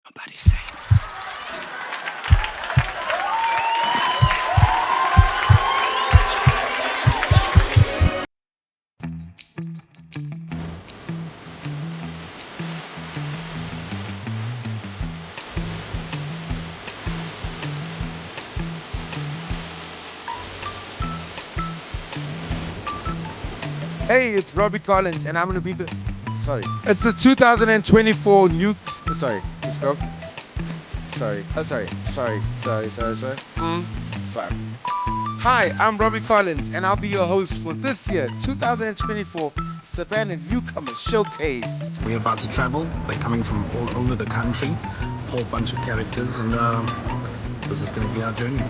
Nobody's safe. Nobody's safe. Hey, it's Robbie Collins, and I'm gonna be the. Sorry, it's the 2024 new. Sorry, let's go. Sorry. Sorry. Fuck. Hi, I'm Robbie Collins, and I'll be your host for this year, 2024 Savanna Newcomer Showcase. We're about to travel. They're coming from all over the country, a whole bunch of characters, and this is going to be our journey.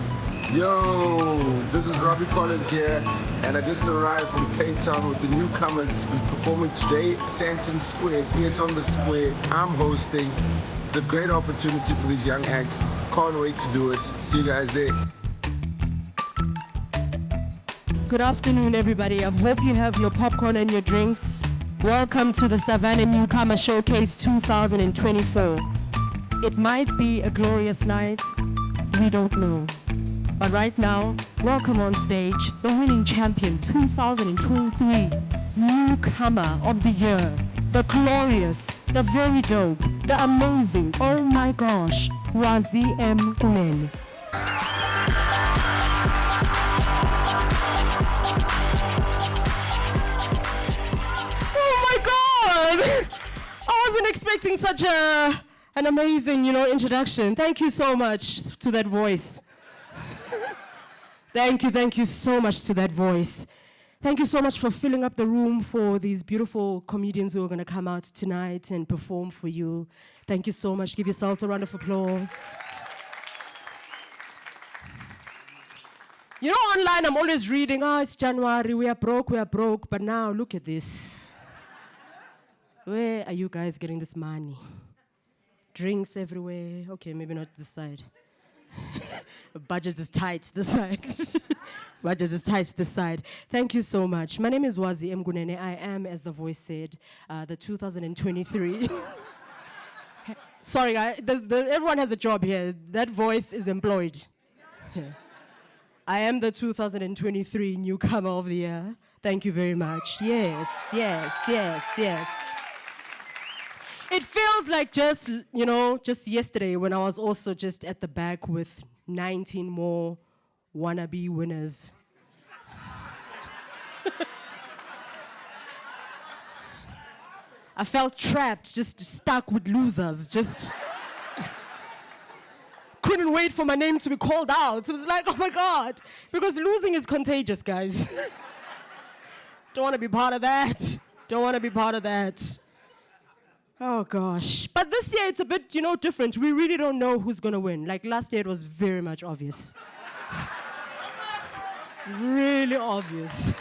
Yo, this is Robbie Collins here, and I just arrived from Cape Town with the newcomers. We're performing today, Santon Square, Theatre on the Square. I'm hosting. It's a great opportunity for these young acts. Can't wait to do it. See you guys there. Good afternoon, everybody. I hope you have your popcorn and your drinks. Welcome to the Savanna Newcomer Showcase 2024. It might be a glorious night. We don't know. But right now, welcome on stage, the winning champion 2023 Newcomer of the Year, the glorious, the very dope, the amazing, oh my gosh, Nolwazi Nkwandla. Oh my God! I wasn't expecting such an amazing, introduction. Thank you so much to that voice. Thank you so much to that voice. Thank you so much for filling up the room for these beautiful comedians who are going to come out tonight and perform for you. Thank you so much. Give yourselves a round of applause. Online I'm always reading, it's January, we are broke. But now look at this. Where are you guys getting this money? Drinks everywhere. Okay, maybe not this side. Budget is tight this side. Budget is tight this side. Thank you so much. My name is Nolwazi Nkwandla. I am, as the voice said, the 2023. Sorry, guys. Everyone has a job here. That voice is employed. Yeah. I am the 2023 Newcomer of the Year. Thank you very much. Yes. It feels like just yesterday when I was also just at the back with 19 more wannabe winners. I felt trapped, just stuck with losers, just couldn't wait for my name to be called out. It was like, oh my God, because losing is contagious, guys. Don't want to be part of that. Oh gosh. But this year it's a bit, different. We really don't know who's gonna win. Like last year it was very much obvious. Really obvious.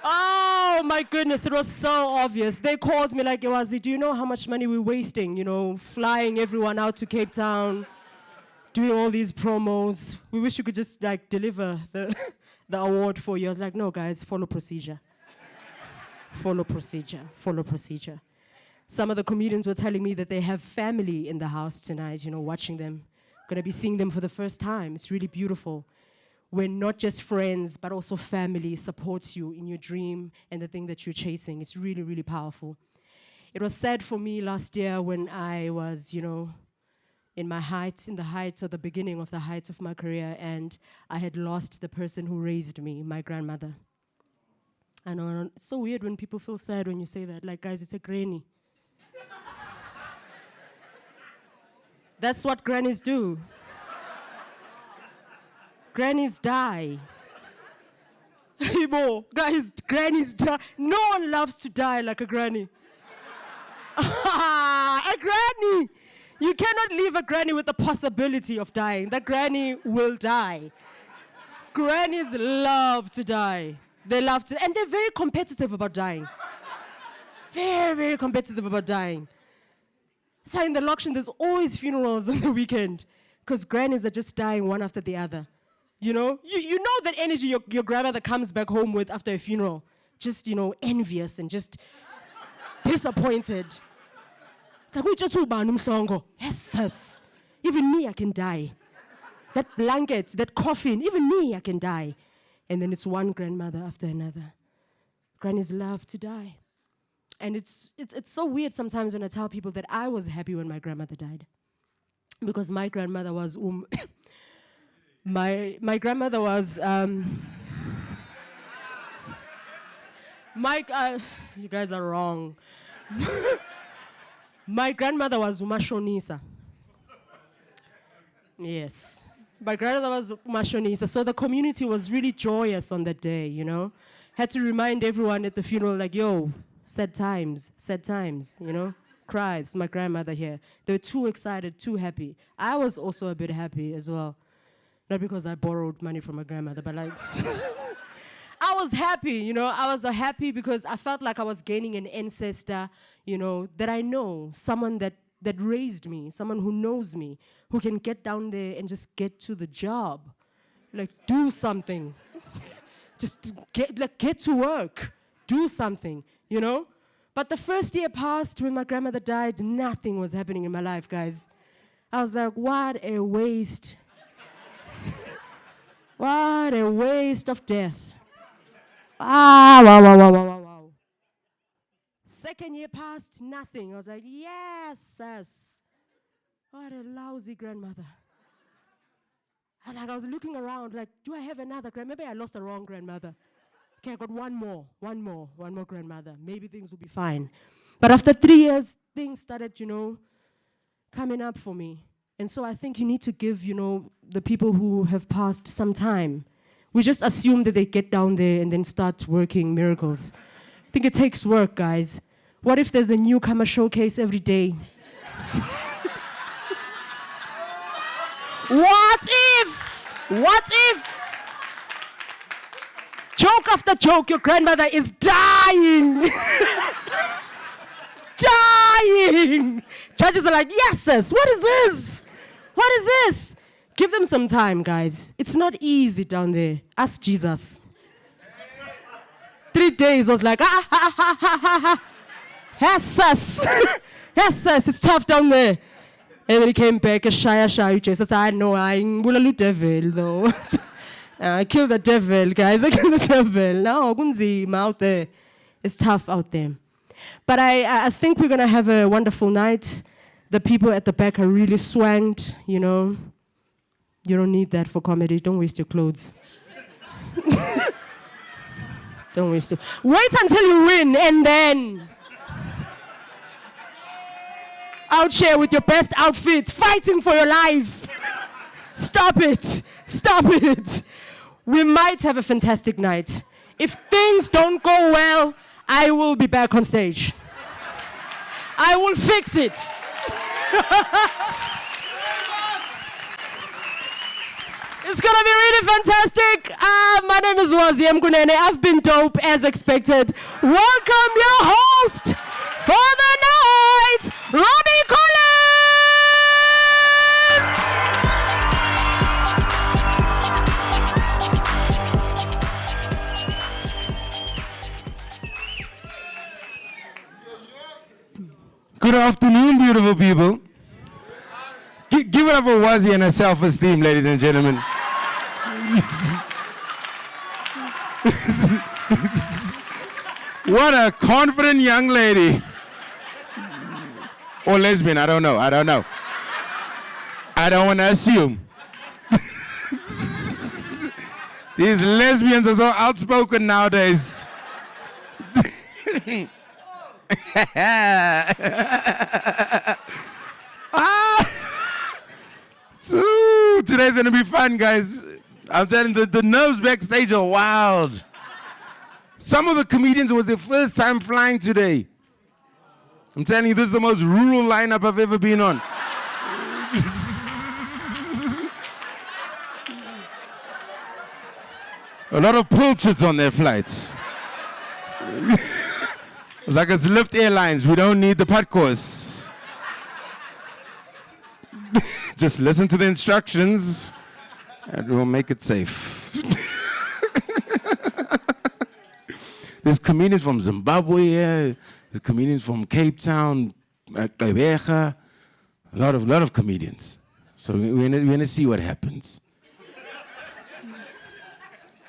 Oh my goodness, it was so obvious. They called me like, Nolwazi, do you know how much money we're wasting? Flying everyone out to Cape Town, doing all these promos. We wish you could just deliver the award for you. I was like, no guys, follow procedure. Follow procedure. Some of the comedians were telling me that they have family in the house tonight, watching them. Gonna be seeing them for the first time. It's really beautiful when not just friends, but also family supports you in your dream and the thing that you're chasing. It's really, really powerful. It was sad for me last year when I was, in the beginning of the heights of my career, and I had lost the person who raised me, my grandmother. I know, it's so weird when people feel sad when you say that. Like, guys, it's a granny. That's what grannies do. Grannies die. Guys, grannies die. No one loves to die like a granny. A granny! You cannot leave a granny with the possibility of dying. That granny will die. Grannies love to die. They love to, and they're very competitive about dying. Very, very competitive about dying. So in the Lokshin, there's always funerals on the weekend because grannies are just dying one after the other. You know that energy your grandmother comes back home with after a funeral. Just, envious and just disappointed. It's like, yes. Even me, I can die. That blanket, that coffin, even me, I can die. And then it's one grandmother after another. Grannies love to die. And it's so weird sometimes when I tell people that I was happy when my grandmother died. Because my grandmother was, my grandmother was, you guys are wrong. My grandmother was umashonisa. Yes. My grandmother was umashonisa. So the community was really joyous on that day, you know. Had to remind everyone at the funeral, like, yo, sad times, you know. Cried, it's my grandmother here. They were too excited, too happy. I was also a bit happy as well. Not because I borrowed money from my grandmother, but like, I was happy, you know. I was happy because I felt like I was gaining an ancestor, you know, that I know, someone that raised me, someone who knows me, who can get down there and just get to the job. Like, do something. Just get to work. Do something, you know? But the first year passed when my grandmother died, nothing was happening in my life, guys. I was like, what a waste. What a waste of death. Wow. Second year passed, nothing. I was like, yes. What a lousy grandmother. And like I was looking around, like, do I have another grandmother? Maybe I lost the wrong grandmother. Okay, I got one more grandmother. Maybe things will be fine. But after 3 years, things started, you know, coming up for me. And so I think you need to give, you know, the people who have passed some time. We just assume that they get down there and then start working miracles. I think it takes work, guys. What if there's a newcomer showcase every day? What if? Joke after joke, your grandmother is dying. Dying. Judges are like, yes, sis, what is this? Give them some time, guys. It's not easy down there. Ask Jesus. 3 days was like, yes, sis. Yes, sis, it's tough down there. And then he came back, shy. Jesus, I know, I'm a devil, though. I killed the devil, guys. I killed the devil. No, kunzima out there. It's tough out there. But I think we're going to have a wonderful night. The people at the back are really swanked, you know. You don't need that for comedy. Don't waste your clothes. Don't waste it. Wait until you win, and then out here with your best outfits, fighting for your life. Stop it. We might have a fantastic night. If things don't go well, I will be back on stage. I will fix it. It's gonna be really fantastic. My name is Wazi Mkunene. I've been dope as expected. Welcome your host for the night, Robbie Collins! Good afternoon, beautiful people. Give it up for Wazi and her self-esteem, ladies and gentlemen. What a confident young lady. Or lesbian, I don't know. I don't want to assume. These lesbians are so outspoken nowadays. Today's gonna be fun, guys. I'm telling you, the nerves backstage are wild. Some of the comedians, it was their first time flying today. I'm telling you, this is the most rural lineup I've ever been on. A lot of pilchards on their flights. It's like it's Lift Airlines. We don't need the putt course. Just listen to the instructions and we'll make it safe. There's comedians from Zimbabwe here. the comedians from Cape Town, Gqeberha, a lot of comedians. So we're gonna see what happens.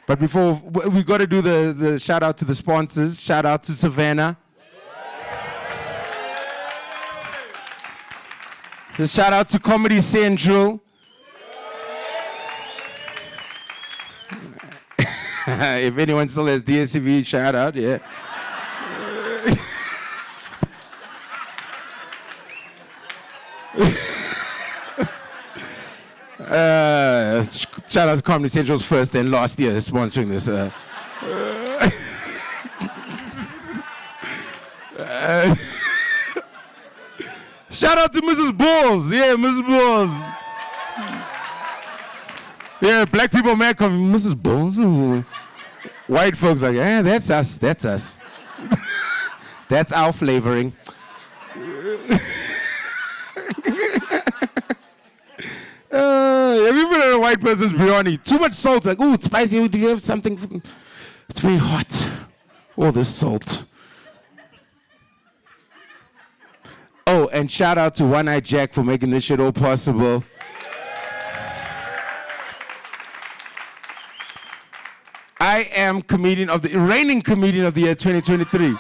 But before, we got to do the shout out to the sponsors. Shout out to Savanna. The shout out to Comedy Central. If anyone still has DSTV, shout out, yeah. Shout out to Comedy Central's first and last year sponsoring this. Shout out to Mrs. Balls. Yeah, Mrs. Balls. Yeah, black people man come, Mrs. Balls. White folks like, that's us, that's us. That's our flavoring. Have you been at a white person's biryani? Too much salt, like, ooh, it's spicy. Do you have something? It's very hot. All this salt. Oh, and shout out to One Eye Jack for making this shit all possible. I am reigning comedian of the year 2023.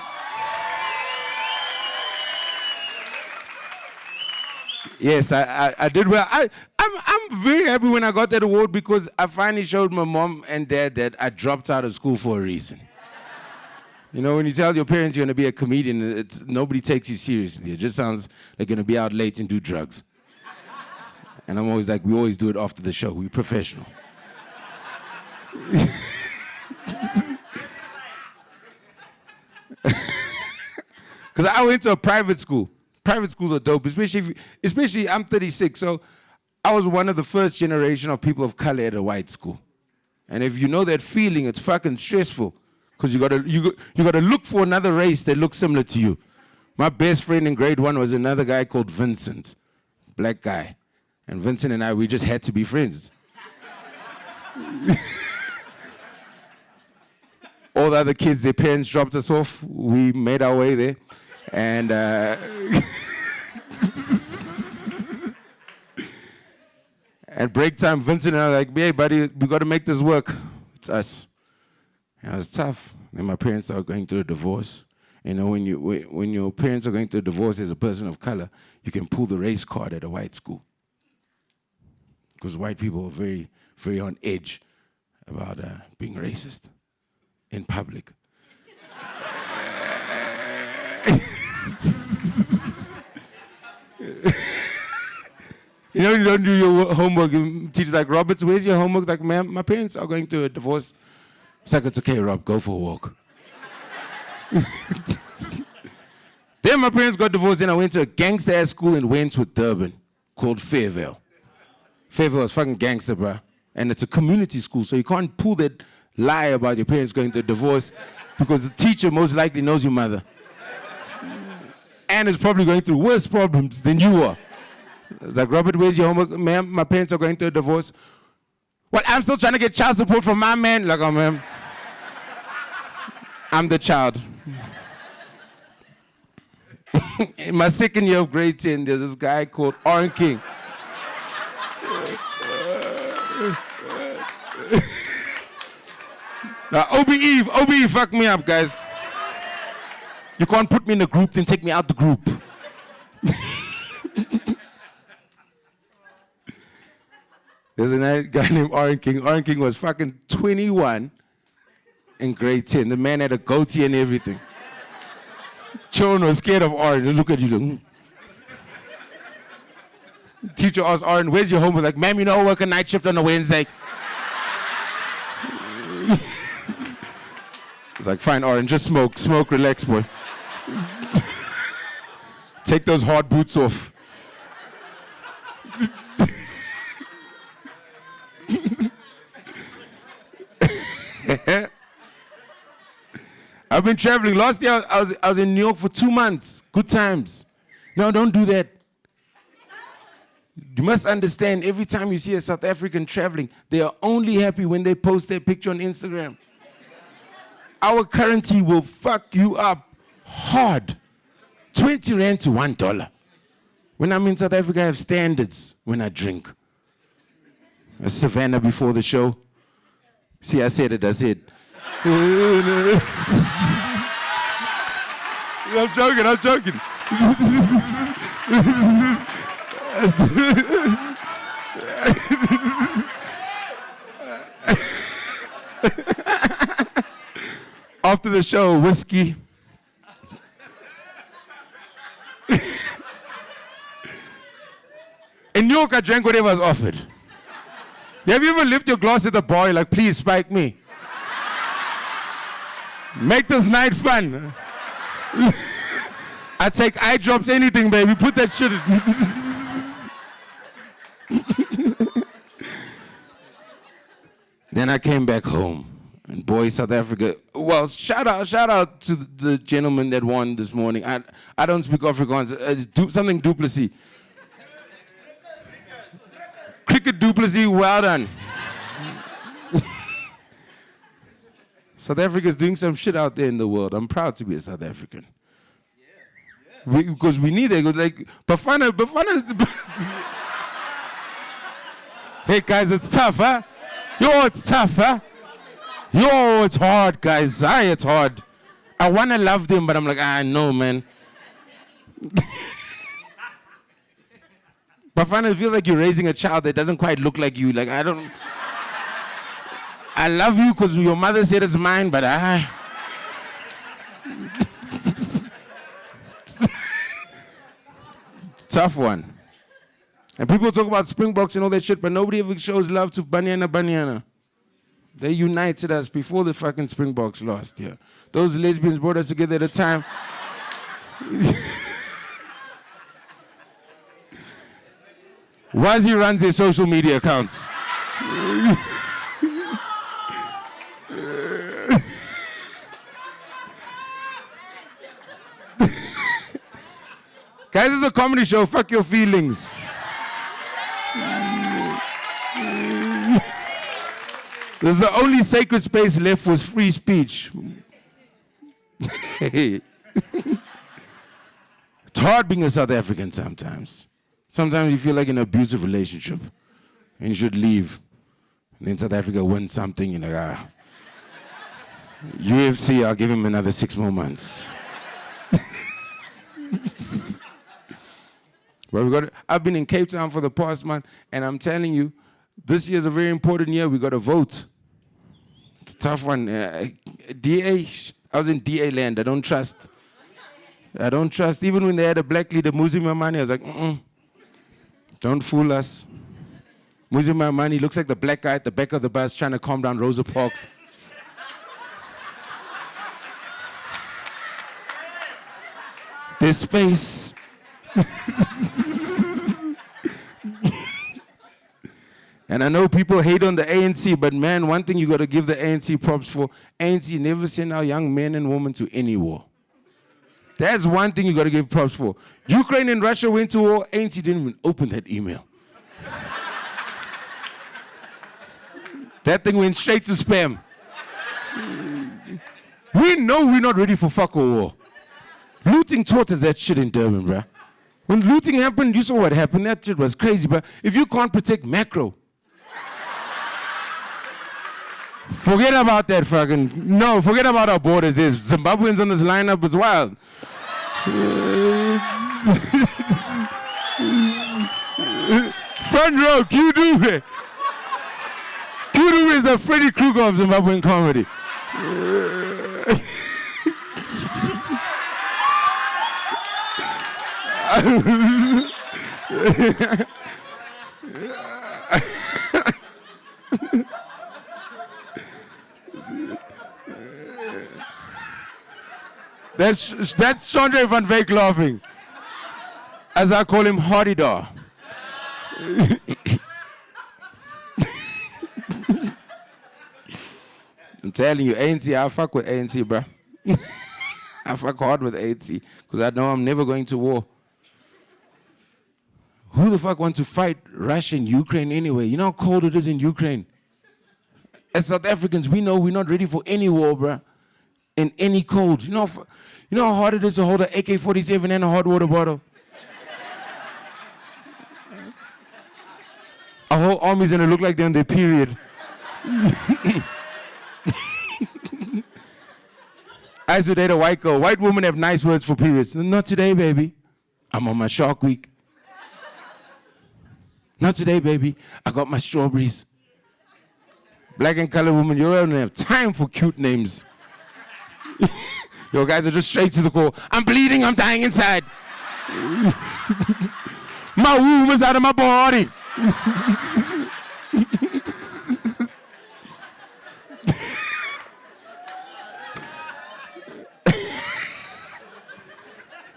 Yes, I did well. I'm very happy when I got that award because I finally showed my mom and dad that I dropped out of school for a reason. You know, when you tell your parents you're going to be a comedian, nobody takes you seriously. It just sounds like you're going to be out late and do drugs. And I'm always like, we always do it after the show. We're professional. Because I went to a private school. Private schools are dope, especially I'm 36, so I was one of the first generation of people of color at a white school. And if you know that feeling, it's fucking stressful. Because you gotta look for another race that looks similar to you. My best friend in grade 1 was another guy called Vincent, black guy. And Vincent and I, we just had to be friends. All the other kids, their parents dropped us off. We made our way there. And at break time, Vincent and I were like, hey, buddy, we got to make this work. It's us. And it was tough. Then my parents are going through a divorce. You know, when your parents are going through a divorce as a person of color, you can pull the race card at a white school. Because white people are very, very on edge about being racist in public. You know, you don't do your homework. Teacher's like, Roberts, where's your homework? Like, ma'am, my parents are going through a divorce. It's like, it's okay, Rob, go for a walk. Then my parents got divorced, and I went to a gangster-ass school in Wentworth, Durban, called Fairvale. Fairvale is fucking gangster, bruh. And it's a community school, so you can't pull that lie about your parents going through a divorce because the teacher most likely knows your mother. And is probably going through worse problems than you are. It's like, Robert, where's your homework? Ma'am, my parents are going through a divorce. Well, I'm still trying to get child support from my man. Like, oh, ma'am, I'm the child. In my second year of grade 10, there's this guy called Orange King. Now, OBE fucked me up, guys. You can't put me in a group, then take me out the group. There's a guy named Orange King. Orange King was fucking 21 in grade 10. The man had a goatee and everything. Children were scared of Orange. They look at you like, Teacher asked Orange, where's your homework? Like, ma'am, you know I work a night shift on a Wednesday. It's like, fine, Orange, just smoke, relax, boy. Take those hard boots off. I've been traveling. Last year, I was in New York for 2 months. Good times. No, don't do that. You must understand, every time you see a South African traveling, they are only happy when they post their picture on Instagram. Our currency will fuck you up hard. 20 rand to $1. When I'm in South Africa, I have standards when I drink. Savannah before the show. See, I said it, I said. I'm joking. After the show, whiskey. In New York, I drank whatever was offered. Have you ever lifted your glass at the bar, like, please spike me? Make this night fun. I take eye drops, anything, baby. Put that shit in. Then I came back home. And boy, South Africa. Well, shout out to the gentleman that won this morning. I don't speak Afrikaans. Something Duplessis. Cricket Duplessis, well done. South Africa is doing some shit out there in the world. I'm proud to be a South African. Because we need it. Like, Bafana. Hey guys, it's tough, huh? Yo, it's tough, huh? Yo, it's hard, guys. It's hard. I want to love them, but I'm like, no, man. Bafana, it feels like you're raising a child that doesn't quite look like you. Like, I love you because your mother said it's mine, but It's a tough one. And people talk about Springboks and all that shit, but nobody ever shows love to Banyana. They united us before the fucking Springboks lost, yeah. Those lesbians brought us together at a time. Wazi runs their social media accounts. Guys, it's a comedy show. Fuck your feelings. There's the only sacred space left was free speech. It's hard being a South African sometimes. Sometimes you feel like in an abusive relationship and you should leave. And then South Africa wins something, you're like, UFC, I'll give him another 6 more months. But I've been in Cape Town for the past month, and I'm telling you, this year is a very important year. We got to vote. It's a tough one. DA, I was in DA land. I don't trust. Even when they had a black leader, Muzi Mamani, I was like, don't fool us. Muzi Mamani looks like the black guy at the back of the bus trying to calm down Rosa Parks. There's space. And I know people hate on the ANC, but man, one thing you got to give the ANC props for, ANC never sent our young men and women to any war. That's one thing you got to give props for. Ukraine and Russia went to war, ANC didn't even open that email. That thing went straight to spam. We know we're not ready for fuck or war. Looting taught us that shit in Durban, bruh. When looting happened, you saw what happened. That shit was crazy, bruh. If you can't protect macro, forget about that fucking, no, forget about our borders. There's Zimbabweans on this lineup, it's wild. Front row, Q-Dube. Q-Dube is the Freddy Krueger of Zimbabwean comedy. That's Chandra van Wyk laughing. As I call him, Hardidar. I'm telling you, ANC, I fuck with ANC, bro. I fuck hard with ANC, because I know I'm never going to war. Who the fuck wants to fight Russia and Ukraine anyway? You know how cold it is in Ukraine? As South Africans, we know we're not ready for any war, bruh. in any cold. You know how hard it is to hold an AK-47 and a hot water bottle? A whole army's gonna look like they're on their period. I used to date a white girl. White women have nice words for periods. Not today, baby. I'm on my Shark Week. Not today, baby. I got my strawberries. Black and colored women, you don't have time for cute names. Your guys are just straight to the core. I'm bleeding, I'm dying inside. My womb is out of my body.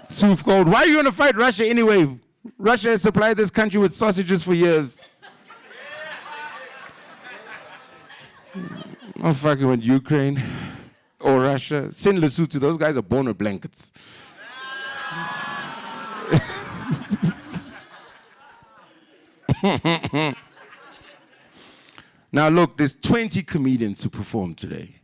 Too cold. Why are you gonna fight Russia anyway? Russia has supplied this country with sausages for years. I'm fucking with Ukraine or Russia. Send Lesotho. Those guys are born with blankets. Now look, there's 20 comedians who perform today.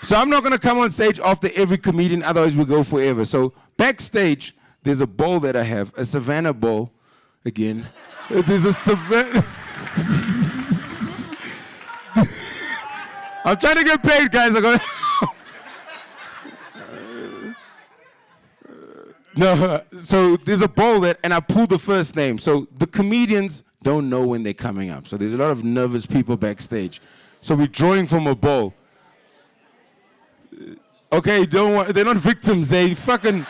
So I'm not gonna come on stage after every comedian, otherwise we go forever. So backstage, there's a bowl that I have, a Savannah bowl. Again, there's a Savannah. I'm trying to get paid, guys. No, so there's a bowl that, and I pulled the first name. So the comedians don't know when they're coming up. So there's a lot of nervous people backstage. So we're drawing from a bowl. Okay, don't worry, they're not victims. They fucking,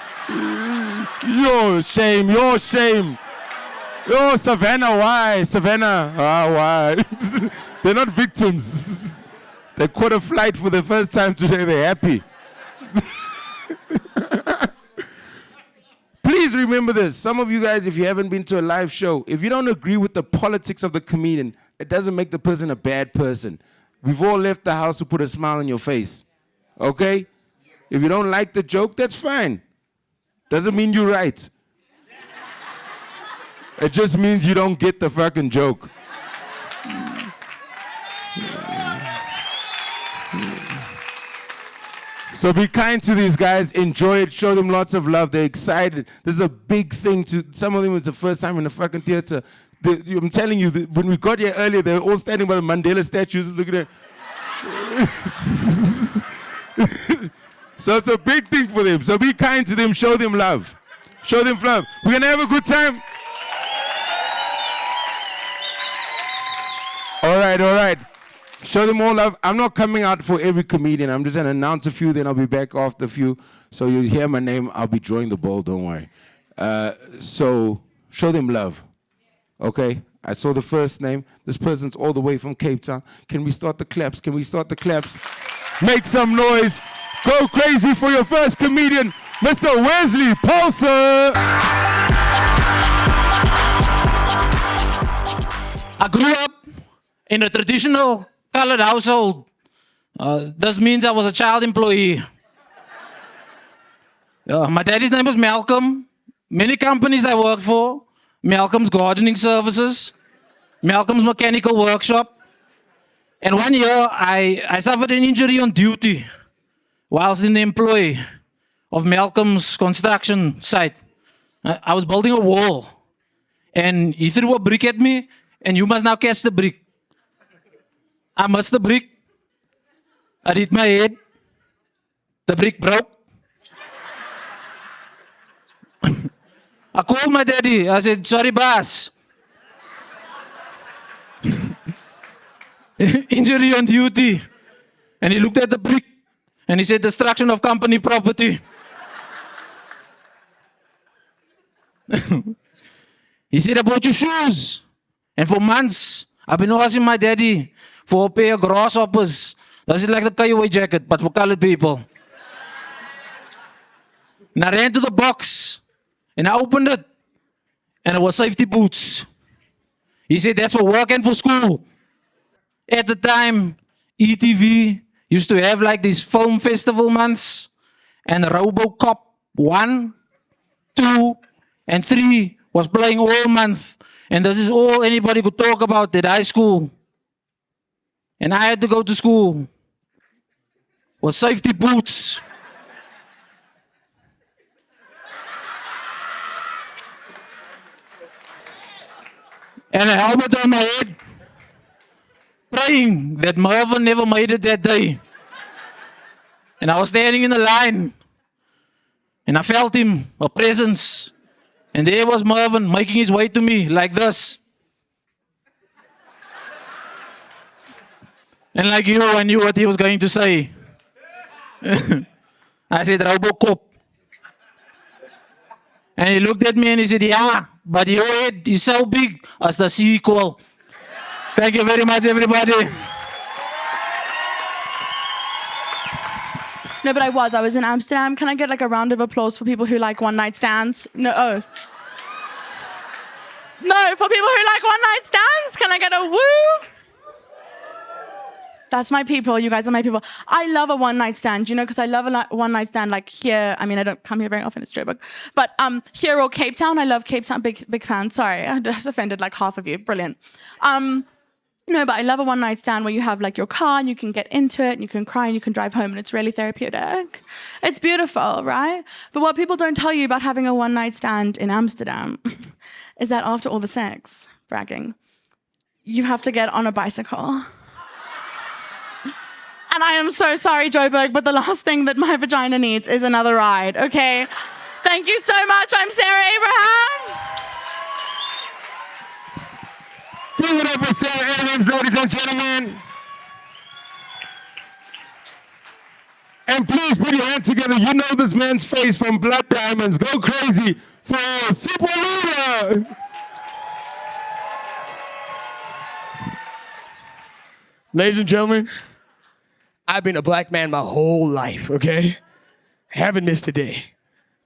your shame. Yo, Savannah, why? Savannah, why? They're not victims. They caught a flight for the first time today. They're happy. Please remember this. Some of you guys, if you haven't been to a live show, if you don't agree with the politics of the comedian, it doesn't make the person a bad person. We've all left the house to put a smile on your face. Okay? If you don't like the joke, that's fine. Doesn't mean you're right. It just means you don't get the fucking joke. So be kind to these guys, enjoy it, show them lots of love, they're excited. This is a big thing to, some of them it's the first time in the fucking theater. I'm telling you, when we got here earlier, they were all standing by the Mandela statues, looking at So it's a big thing for them. So be kind to them, show them love. Show them love. We're gonna have a good time. All right. Show them all love. I'm not coming out for every comedian. I'm just gonna announce a few, then I'll be back after a few. So you'll hear my name, I'll be drawing the ball, don't worry. So show them love, okay? I saw the first name. This person's all the way from Cape Town. Can we start the claps? Make some noise. Go crazy for your first comedian, Mr. Wesley Paulse. I grew up in a traditional colored household. This means I was a child employee. My daddy's name was Malcolm. Many companies I worked for. Malcolm's Gardening Services, Malcolm's Mechanical Workshop. And one year, I suffered an injury on duty whilst in the employ of Malcolm's construction site. I was building a wall, and he threw a brick at me, and you must now catch the brick. I missed the brick. I hit my head. The brick broke. I called my daddy. I said, sorry, boss. Injury on duty. And he looked at the brick and he said, destruction of company property. He said, I bought you shoes. And for months, I've been asking my daddy for a pair of grasshoppers. That's like the Kaioway jacket, but for colored people. And I ran to the box and I opened it and it was safety boots. He said, that's for work and for school. At the time, ETV used to have like these film festival months, and RoboCop 1, 2, and 3 was playing all month. And this is all anybody could talk about at high school. And I had to go to school with safety boots. And a helmet on my head, praying that Marvin never made it that day. And I was standing in the line, and I felt him, a presence. And there was Marvin making his way to me like this. And like you, I knew what he was going to say. I said, Robocop. And he looked at me and he said, yeah, but your head is so big as the sequel. Thank you very much, everybody. No, but I was in Amsterdam. Can I get like a round of applause for people who like one night stands? No, oh. No, for people who like one night stands, can I get a woo? That's my people. You guys are my people. I love a one night stand, you know, because I love a one night stand like here. I mean, I don't come here very often, it's Joburg. But here or Cape Town, I love Cape Town. Big fan. Sorry, I just offended like half of you. Brilliant. No, but I love a one night stand where you have like your car and you can get into it and you can cry and you can drive home and it's really therapeutic. It's beautiful, right? But what people don't tell you about having a one night stand in Amsterdam is that after all the sex, bragging, you have to get on a bicycle. And I am so sorry, Joburg, but the last thing that my vagina needs is another ride, okay? Thank you so much. I'm Sarah Abraham. Give it up for Sarah Abrams, ladies and gentlemen. And please put your hands together. You know this man's face from Blood Diamonds. Go crazy for Sipho Luther. Ladies and gentlemen, I've been a black man my whole life, okay? Haven't missed a day.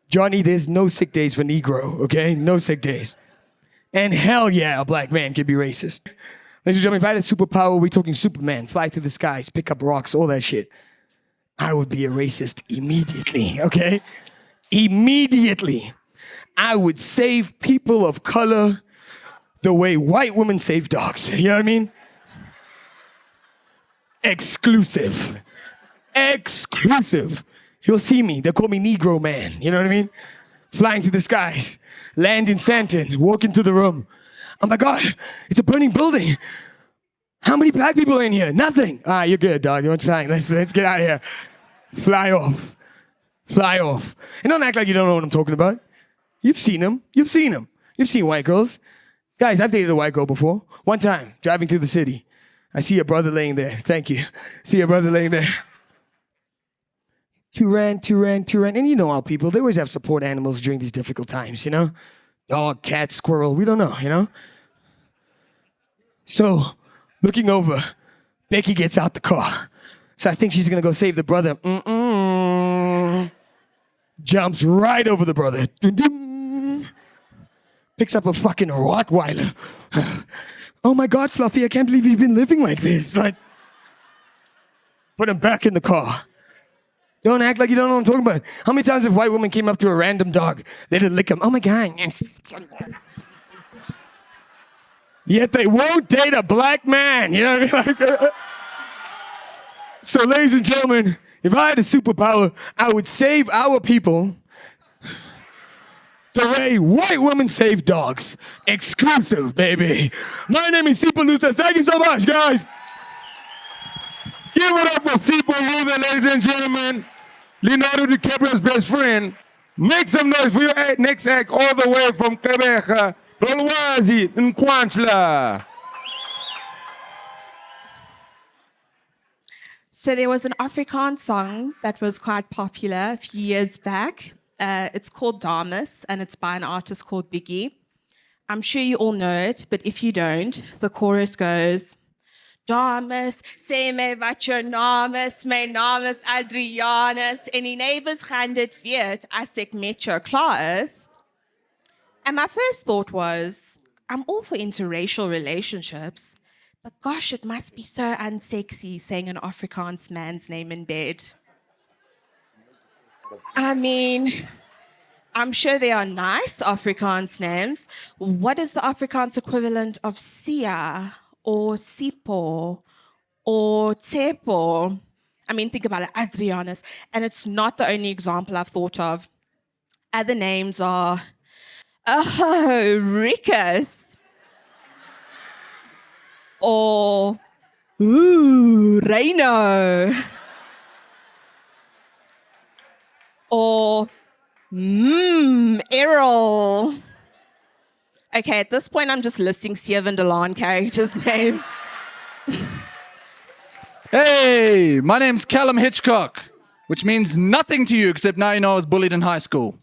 Johnny, there's no sick days for Negro, okay? No sick days. And hell yeah, a black man can be racist. Ladies and gentlemen, if I had a superpower, we're talking Superman, fly through the skies, pick up rocks, all that shit. I would be a racist immediately, okay? Immediately. I would save people of color the way white women save dogs, you know what I mean? Exclusive. Exclusive. You'll see me. They'll call me Negro Man. You know what I mean? Flying through the skies. Land in Santon. Walk into the room. Oh my God, it's a burning building. How many black people are in here? Nothing. Ah, you're good, dog. You're fine. Let's get out of here. Fly off. Fly off. And don't act like you don't know what I'm talking about. You've seen them. You've seen them. You've seen white girls. Guys, I've dated a white girl before. One time, driving through the city. I see your brother laying there. Thank you. See your brother laying there. Turan. And you know how people, they always have support animals during these difficult times, you know? Dog, cat, squirrel, we don't know, you know? So, looking over, Becky gets out the car. So I think she's gonna go save the brother. Jumps right over the brother. Picks up a fucking Rottweiler. Oh my God, Fluffy, I can't believe you've been living like this. Like, put him back in the car. Don't act like you don't know what I'm talking about. How many times have white women came up to a random dog, they didn't lick him? Oh my God. Yet they won't date a black man, you know what I mean? So ladies and gentlemen, if I had a superpower, I would save our people the way white women save dogs. Exclusive, baby. My name is Sipho Luther. Thank you so much, guys. Give it up for Sipho Luther, ladies and gentlemen. Leonardo DiCaprio's best friend. Make some noise for your next act all the way from Quebec. Nolwazi Nkwandla. So there was an Afrikaans song that was quite popular a few years back. It's called Damas, and it's by an artist called Biggie. I'm sure you all know it, but if you don't, the chorus goes, Damas, sê my wat jou naam is, my naam is Adrianus, en die neighbors gaan dit weet as ek met jou klaar is. And my first thought was, I'm all for interracial relationships, but gosh, it must be so unsexy saying an Afrikaans man's name in bed. I mean, I'm sure there are nice Afrikaans names. What is the Afrikaans equivalent of Sia or Sipho or Tsepo. I mean, think about it, Adrianus. And it's not the only example I've thought of. Other names are, Rikus. Or, Reino. Or, Errol. Okay, at this point, I'm just listing Seven Delan characters' names. Hey, my name's Callum Hitchcock, which means nothing to you except now you know I was bullied in high school.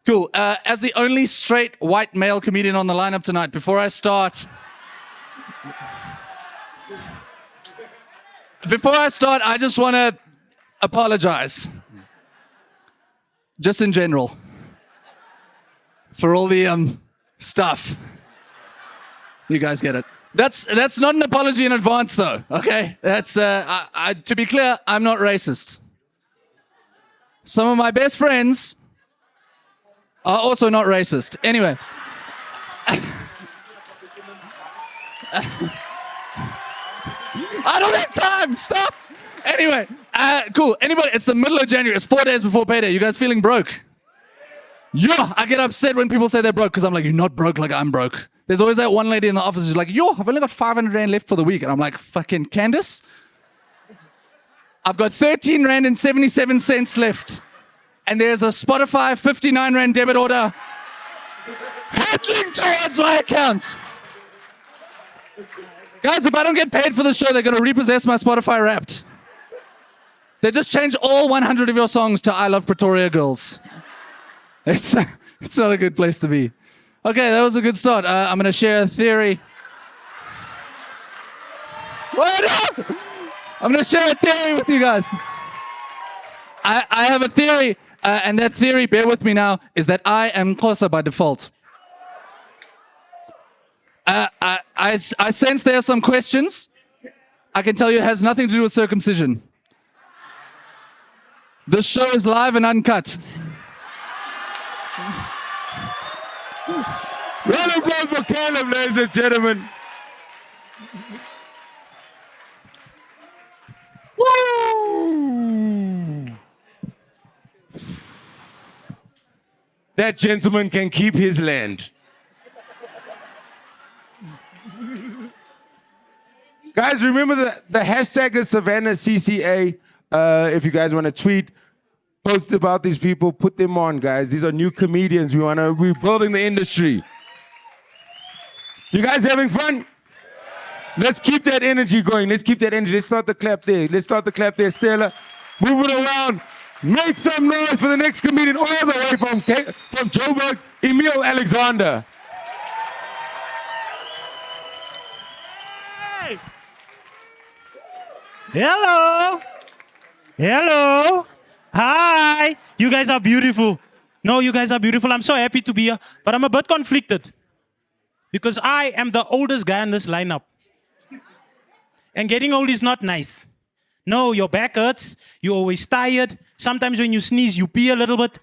Cool. As the only straight white male comedian on the lineup tonight, before I start, I just want to apologize. Just in general. For all the stuff. You guys get it. That's not an apology in advance, though. Okay, that's to be clear, I'm not racist. Some of my best friends are also not racist. Anyway, I don't have time. Stop. Anyway, cool. Anybody? It's the middle of January. It's 4 days before payday. You guys feeling broke? Yeah, I get upset when people say they're broke because I'm like, you're not broke like I'm broke. There's always that one lady in the office who's like, yo, I've only got 500 Rand left for the week. And I'm like, fucking Candace, I've got 13 Rand and 77 cents left. And there's a Spotify 59 Rand debit order hurtling towards my account. Guys, if I don't get paid for the show, they're going to repossess my Spotify Wrapped. They just change all 100 of your songs to I Love Pretoria Girls. It's not a good place to be. Okay, that was a good start. I'm going to share a theory. Wait up! I'm going to share a theory with you guys. I have a theory, and that theory, bear with me now, is that I am Xhosa by default. I sense there are some questions. I can tell you it has nothing to do with circumcision. This show is live and uncut. Round of applause for Caleb, ladies and gentlemen. Woo! That gentleman can keep his land. Guys, remember the hashtag is SavannaCCA. If you guys want to tweet, post about these people, put them on, guys. These are new comedians. We're building the industry. You guys having fun? Let's keep that energy going. Let's keep that energy. Let's start the clap there. Stella. Move it around. Make some noise for the next comedian all the way from Joburg, Emile Alexander. Hey. Hello. Hello. Hi. You guys are beautiful. No, you guys are beautiful. I'm so happy to be here, but I'm a bit conflicted because I am the oldest guy in this lineup. And getting old is not nice. No, your back hurts. You're always tired. Sometimes when you sneeze, you pee a little bit.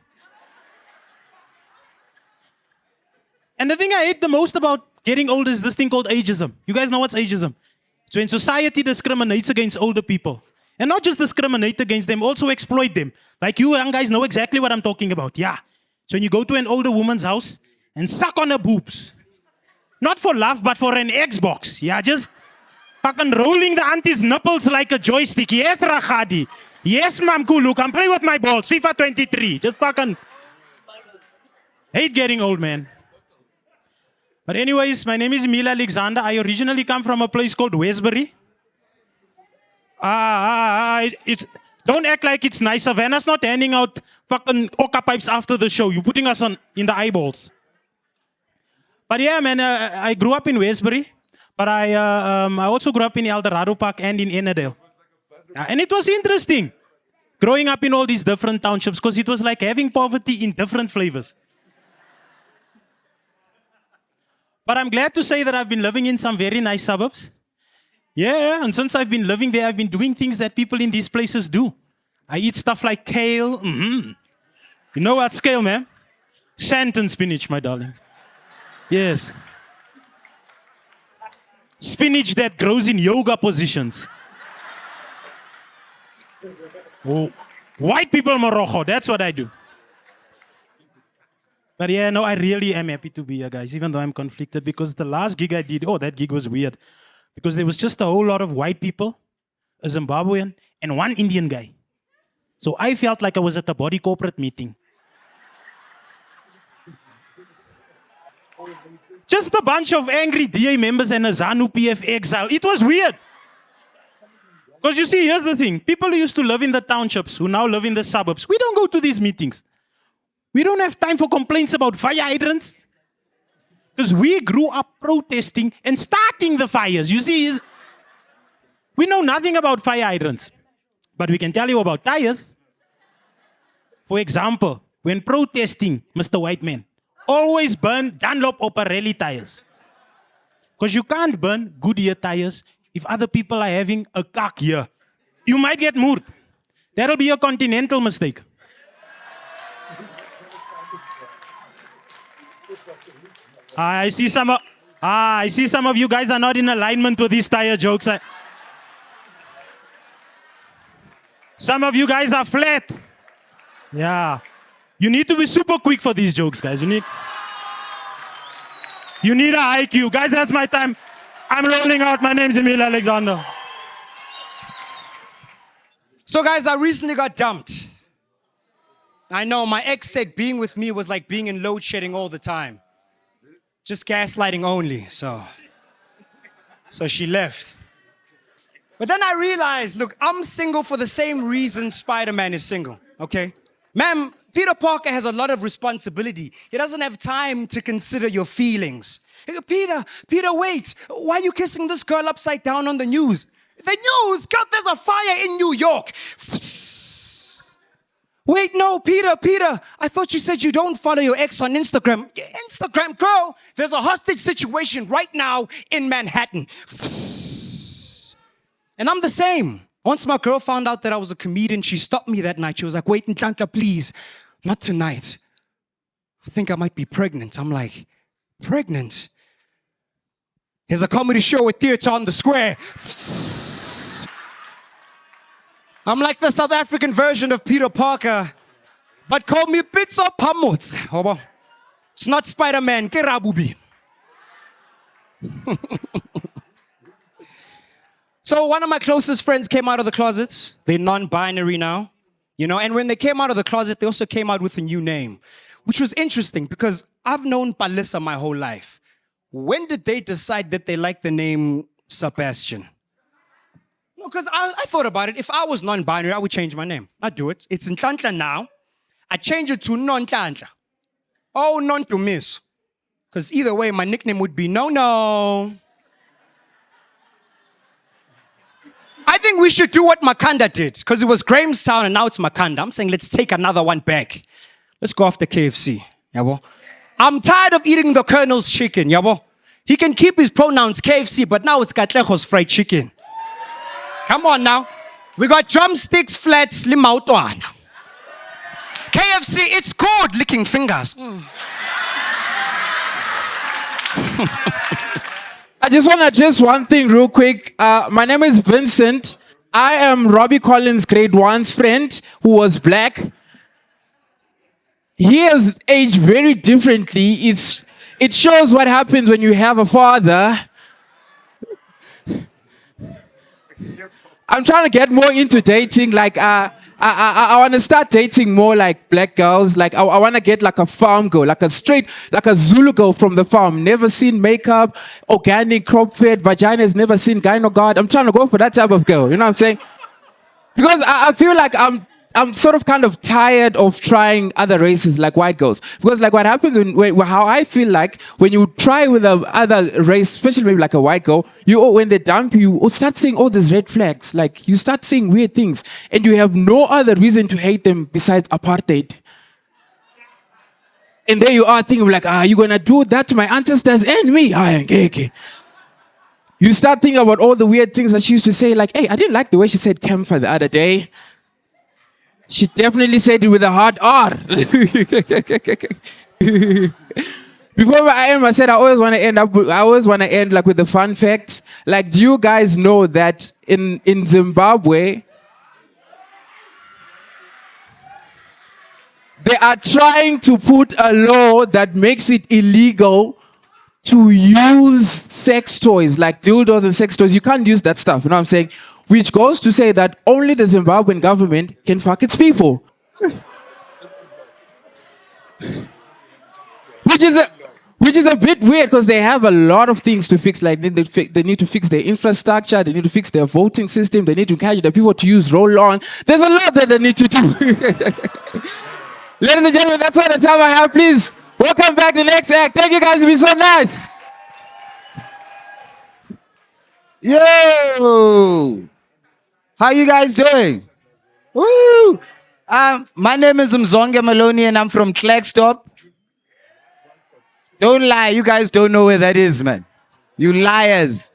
And the thing I hate the most about getting old is this thing called ageism. You guys know what's ageism? So when society discriminates against older people, and not just discriminate against them, also exploit them. Like you young guys know exactly what I'm talking about. Yeah. So when you go to an older woman's house and suck on her boobs. Not for love, but for an Xbox. Yeah, just fucking rolling the auntie's nipples like a joystick. Yes, Ragadi. Yes, Mam Kulu. Come play with my balls. FIFA 23. Just fucking hate getting old, man. But anyways, my name is Emile Alexander. I originally come from a place called Westbury. Don't act like it's nice. Savannah's not handing out fucking coca pipes after the show. You're putting us in the eyeballs. But yeah, man, I grew up in Westbury. But I also grew up in Eldorado Park and in Adele. And it was interesting growing up in all these different townships because it was like having poverty in different flavors. But I'm glad to say that I've been living in some very nice suburbs. Yeah, and since I've been living there, I've been doing things that people in these places do. I eat stuff like kale. You know what's kale, man? Sand and spinach, my darling. Yes. spinach that grows in yoga positions. Oh, white people morogo, that's what I do. But yeah, no, I really am happy to be here, guys, even though I'm conflicted, because the last gig I did, that gig was weird. Because there was just a whole lot of white people, a Zimbabwean, and one Indian guy. So I felt like I was at a body corporate meeting. Just a bunch of angry DA members and a ZANU-PF exile. It was weird. Because you see, here's the thing. People who used to live in the townships, who now live in the suburbs, we don't go to these meetings. We don't have time for complaints about fire hydrants. Because we grew up protesting and starting the fires. You see, we know nothing about fire hydrants. But we can tell you about tires. For example, when protesting, Mr. White Man, always burn Dunlop or Pirelli tires. Because you can't burn Goodyear tires if other people are having a kak year. You might get moved. That'll be a continental mistake. I see some of you guys are not in alignment with these tire jokes. Some of you guys are flat. Yeah. You need to be super quick for these jokes, guys. You need a IQ. Guys, that's my time. I'm rolling out. My name's Emile Alexander. So guys, I recently got dumped. I know, my ex said being with me was like being in load shedding all the time. Just gaslighting only, so she left. But then I realized, look, I'm single for the same reason Spider-Man is single, okay? Ma'am, Peter Parker has a lot of responsibility. He doesn't have time to consider your feelings. Peter, wait, why are you kissing this girl upside down on the news? The news? God, there's a fire in New York. Wait, no, Peter, I thought you said you don't follow your ex on Instagram. Instagram, girl, there's a hostage situation right now in Manhattan. And I'm the same. Once my girl found out that I was a comedian, she stopped me that night. She was like, wait, Nhlanhla, please, not tonight. I think I might be pregnant. I'm like, pregnant? Here's a comedy show at Theatre on the Square. I'm like the South African version of Peter Parker, but call me Pitso Pamuts. It's not Spider-Man, Kerabubi. So one of my closest friends came out of the closet. They're non-binary now, and when they came out of the closet, they also came out with a new name, which was interesting because I've known Palissa my whole life. When did they decide that they like the name Sebastian? Because I thought about it. If I was non-binary, I would change my name. I'd do it. It's Nhlanhla now. I change it to Nhlanhla. Oh, non to miss. Because either way, my nickname would be No. I think we should do what Makanda did. Because it was Grahamstown and now it's Makanda. I'm saying let's take another one back. Let's go after KFC. Yabo. I'm tired of eating the Colonel's chicken. Yabo. He can keep his pronouns KFC, but now it's Katlejo's fried chicken. Come on now. We got drumsticks, flats, limautwana. KFC, it's good licking fingers. I just want to address one thing real quick. My name is Vincent. I am Robbie Collins' grade 1's friend who was black. He has aged very differently. It shows what happens when you have a father. I'm trying to get more into dating. Like, I want to start dating more like black girls. Like, I want to get like a farm girl, like a Zulu girl from the farm. Never seen makeup, organic, crop fed, vaginas, never seen gyno guard. I'm trying to go for that type of girl. You know what I'm saying? Because I feel like I'm sort of kind of tired of trying other races like white girls. Because like what happens how I feel like when you try with a other race, especially maybe like a white girl, when they dump you start seeing all these red flags. Like you start seeing weird things and you have no other reason to hate them besides apartheid. And there you are thinking like, you're going to do that to my ancestors and me? You start thinking about all the weird things that she used to say like, hey, I didn't like the way she said camphor the other day. She definitely said it with a hard R. Before I end, I said I always want to end up. I always want to end like with a fun fact. Like, do you guys know that in Zimbabwe they are trying to put a law that makes it illegal to use sex toys like dildos and sex toys? You can't use that stuff. You know what I'm saying? Which goes to say that only the Zimbabwean government can fuck its people. Which is a bit weird because they have a lot of things to fix. Like they need to fix their infrastructure, they need to fix their voting system, they need to encourage the people to use roll-on. There's a lot that they need to do. Ladies and gentlemen, that's all the time I have. Please welcome back the next act. Thank you guys for being so nice. Yo! How you guys doing? Woo! My name is Mzonke Maloney and I'm from Klerksdorp. Don't lie, you guys don't know where that is, man. You liars.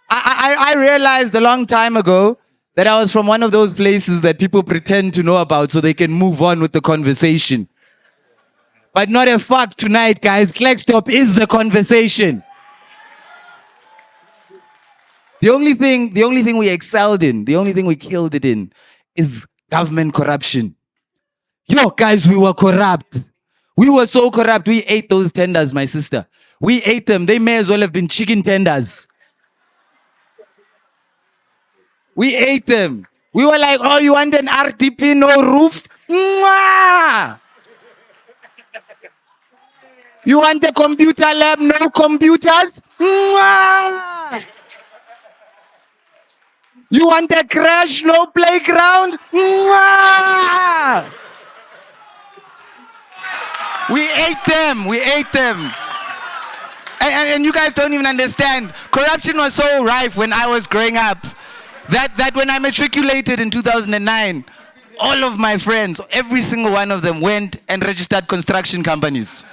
I realized a long time ago that I was from one of those places that people pretend to know about so they can move on with the conversation. But not a fuck tonight, guys. Klerksdorp is the conversation. The only thing we excelled in, the only thing we killed it in, is government corruption. Yo, guys, we were corrupt. We were so corrupt, we ate those tenders, my sister. We ate them. They may as well have been chicken tenders. We ate them. We were like, oh, you want an RDP, no roof? Mwah! You want a computer lab, no computers? Mwah! You want a crash, no playground? Mwah! We ate them. We ate them. And you guys don't even understand. Corruption was so rife when I was growing up that when I matriculated in 2009, all of my friends, every single one of them went and registered construction companies.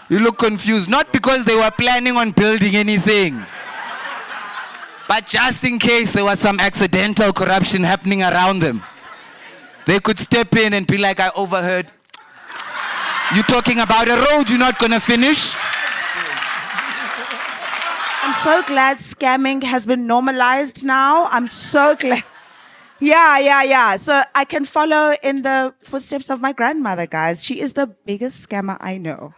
You look confused. Not because they were planning on building anything, but just in case there was some accidental corruption happening around them. They could step in and be like, I overheard. You talking about a road you're not gonna finish? I'm so glad scamming has been normalized now. I'm so glad. Yeah. So I can follow in the footsteps of my grandmother, guys. She is the biggest scammer I know.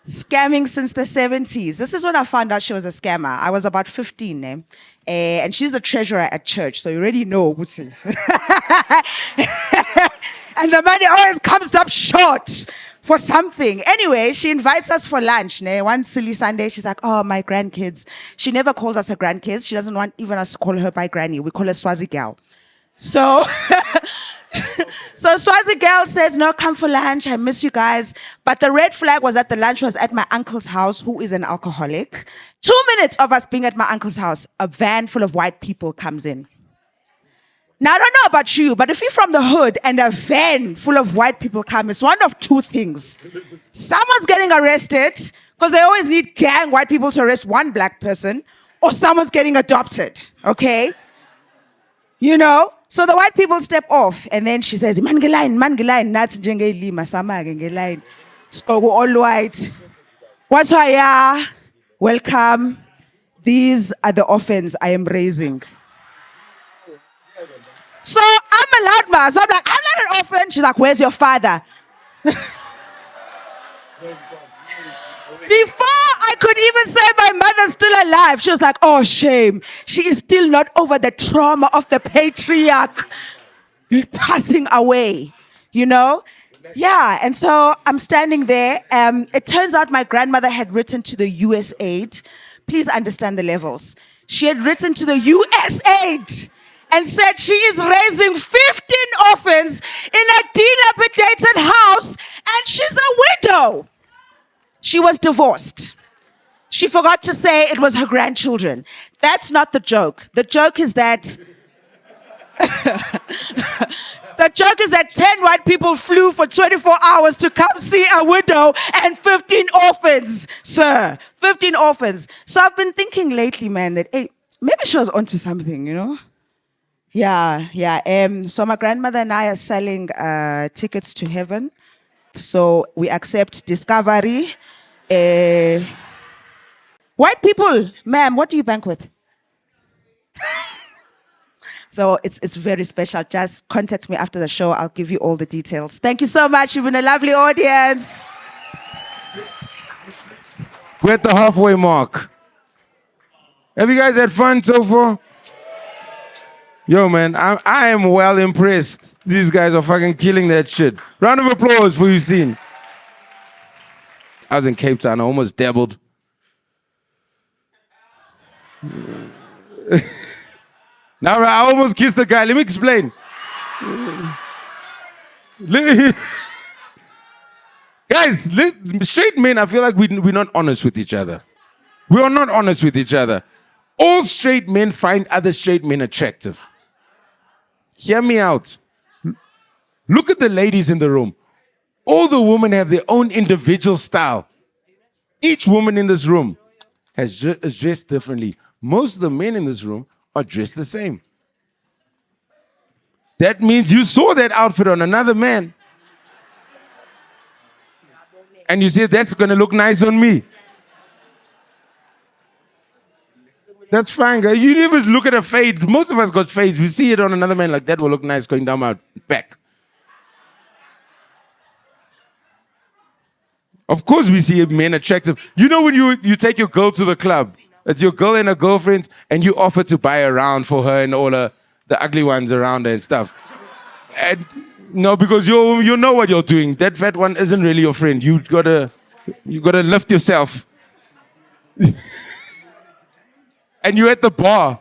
Scamming since the 70s. This is when I found out she was a scammer. I was about 15, and she's the treasurer at church, so you already know. And the money always comes up short for something. Anyway, she invites us for lunch. One silly Sunday, she's like, oh, my grandkids. She never calls us her grandkids. She doesn't want even us to call her by granny. We call her Swazi girl. So, so Swazi girl says, no, come for lunch. I miss you guys. But the red flag was that the lunch was at my uncle's house, who is an alcoholic. 2 minutes of us being at my uncle's house, a van full of white people comes in. Now, I don't know about you, but if you're from the hood and a van full of white people come, it's one of two things. Someone's getting arrested, because they always need gang white people to arrest one black person, or someone's getting adopted, okay? You know? So the white people step off, and then she says, man geline, nats njenge lima, sama geline. Skogo all white. What's why? Welcome. These are the orphans I am raising. So I'm a loud man. So I'm like, I'm not an orphan. She's like, where's your father? Before I could even say my mother's still alive, she was like, oh, shame. She is still not over the trauma of the patriarch passing away, you know? Yeah, and so I'm standing there. It turns out my grandmother had written to the USAID. Please understand the levels. She had written to the USAID and said she is raising 15 orphans in a dilapidated house, and she's a widow. She was divorced. She forgot to say it was her grandchildren. That's not the joke. The joke is that 10 white people flew for 24 hours to come see a widow and 15 orphans, sir. 15 orphans. So I've been thinking lately, man, that hey, maybe she was onto something, you know? Yeah. So my grandmother and I are selling tickets to heaven. So we accept discovery. White people, ma'am, what do you bank with? So it's very special. Just contact me after the show. I'll give you all the details. Thank you so much. You've been a lovely audience. We're at the halfway mark. Have you guys had fun so far? Yo, man, I am well impressed. These guys are fucking killing that shit. Round of applause for you, scene. I was in Cape Town. I almost dabbled. Now, I almost kissed the guy. Let me explain. Guys, straight men, I feel like we're not honest with each other. We are not honest with each other. All straight men find other straight men attractive. Hear me out. Look at the ladies in the room. All the women have their own individual style. Each woman in this room is dressed differently. Most of the men in this room are dressed the same. That means you saw that outfit on another man. And you said, that's gonna look nice on me. That's fine, guys. You never look at a fade. Most of us got fades. We see it on another man like that will look nice going down my back. Of course we see men attractive. You know when you take your girl to the club, it's your girl and her girlfriends, and you offer to buy a round for her and all the ugly ones around her and stuff. And no, because you know what you're doing. That fat one isn't really your friend. You gotta lift yourself. And you're at the bar,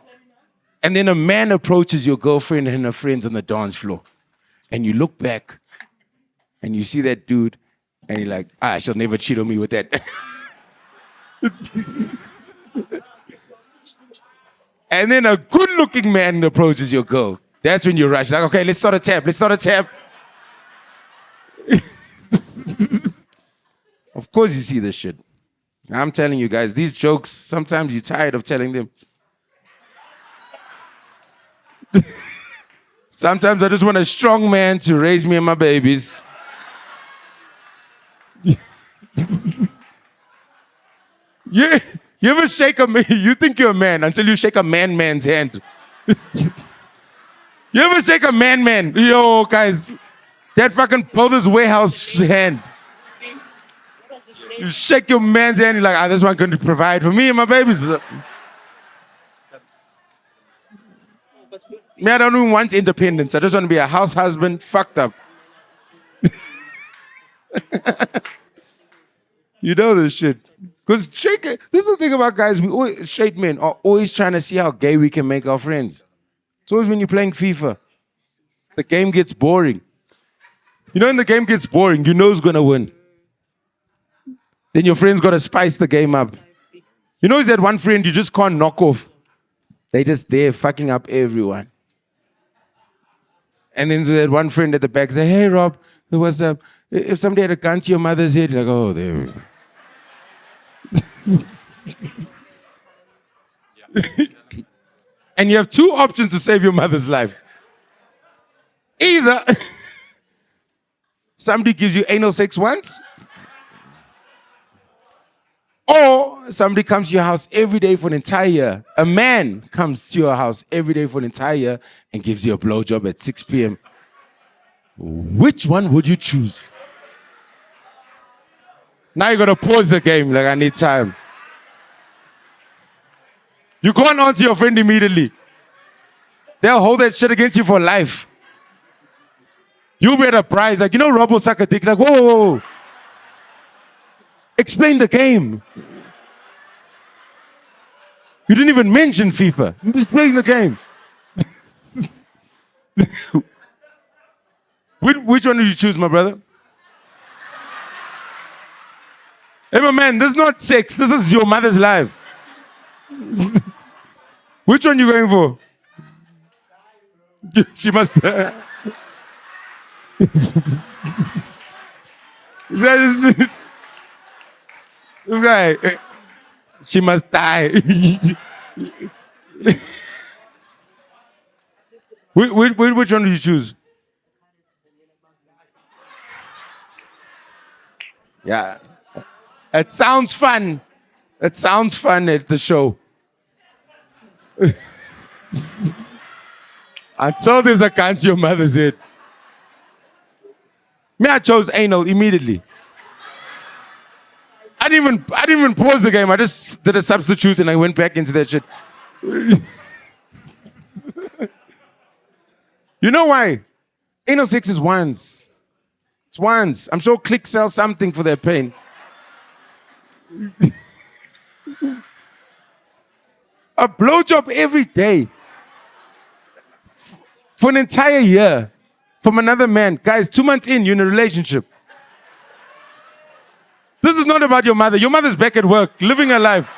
and then a man approaches your girlfriend and her friends on the dance floor. And you look back, and you see that dude, and you're like, she'll never cheat on me with that. And then a good-looking man approaches your girl. That's when you rush. Like, okay, let's start a tab. Of course you see this shit. I'm telling you guys, these jokes, sometimes you're tired of telling them. Sometimes I just want a strong man to raise me and my babies. You ever shake a man? You think you're a man until you shake a man's hand. You ever shake a man? Yo, guys, that fucking Builder's Warehouse hand. You shake your man's hand, you're like, this one going to provide for me and my babies. Me, I don't even want independence. I just want to be a house husband, fucked up. You know this shit. Because this is the thing about guys, straight men are always trying to see how gay we can make our friends. It's always when you're playing FIFA. The game gets boring. You know when the game gets boring, you know who's going to win. Then your friend's got to spice the game up. You know, is that one friend you just can't knock off? They just there fucking up everyone. And then there's that one friend at the back say, hey, Rob, what's up? If somebody had a gun to your mother's head, you're like, oh, there we go. And you have two options to save your mother's life. Either somebody gives you anal sex once, or somebody comes to your house every day for an entire year. A man comes to your house every day for an entire year and gives you a blowjob at 6 p.m. Which one would you choose? Now you got to pause the game, like I need time. You can't answer your friend immediately. They'll hold that shit against you for life. You'll be at a prize, like, you know, Rob will suck a dick, like, whoa. Explain the game. You didn't even mention FIFA. You're just playing the game. Which one did you choose, my brother? Hey, my man, this is not sex. This is your mother's life. Which one you going for? She must... This guy, she must die. Which one do you choose? Yeah. It sounds fun. It sounds fun at the show. Until there's a can't your mother said. Me, I chose anal immediately. I didn't even pause the game. I just did a substitute and I went back into that shit. You know why? Anal sex is once. It's once. I'm sure Click sells something for their pain. A blowjob every day. For an entire year. From another man. Guys, 2 months in, you're in a relationship. This is not about your mother. Your mother's back at work, living her life.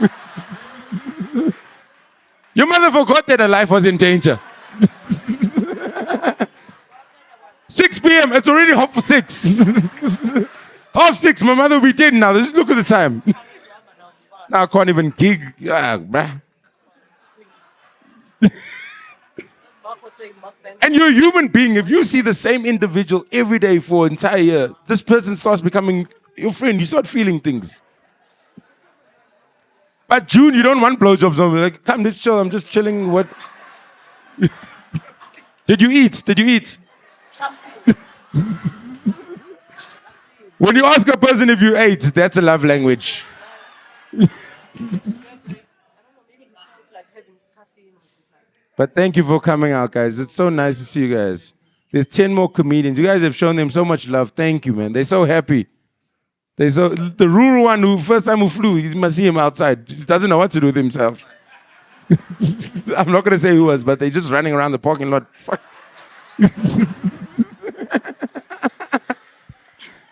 Your mother forgot that her life was in danger. 6 p.m., it's already 6:30. 6:30, my mother will be dead now. Just look at the time. Now I can't even gig. Bruh. And you're a human being. If you see the same individual every day for an entire year, this person starts becoming your friend. You start feeling things. But June, you don't want blowjobs. No. Like, come, let's chill. I'm just chilling. What? Did you eat? Did you eat? When you ask a person if you ate, that's a love language. But thank you for coming out, guys. It's so nice to see you guys. There's 10 more comedians. You guys have shown them so much love. Thank you, man. They're so happy. The rural one who first time who flew, you must see him outside. He doesn't know what to do with himself. I'm not going to say who was, but they're just running around the parking lot. Fuck.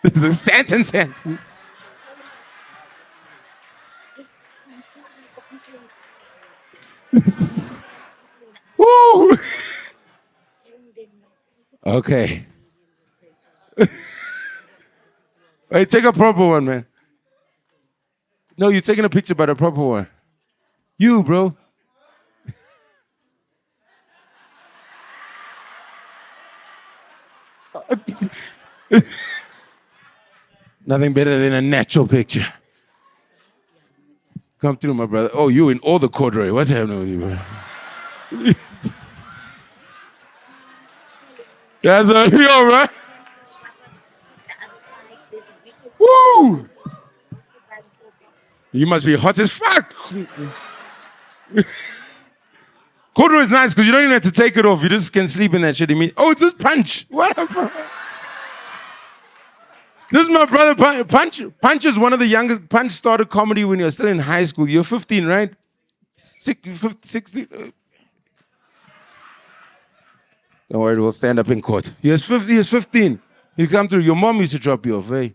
This is sentence. Woo! Okay. Hey, take a proper one, man. No, you're taking a picture, but a proper one. You, bro. Nothing better than a natural picture. Come through, my brother. Oh, you in all the corduroy. What's happening with you, bro? That's you all right? Woo! You must be hot as fuck. Corduroy is nice because you don't even have to take it off. You just can sleep in that shit. Oh, it's just Punch. What the This is my brother Punch. Punch is one of the youngest. Punch started comedy when you were still in high school. You're 15, right? 16. Don't worry, we'll stand up in court. He was 15. You come through. Your mom used to drop you off, hey?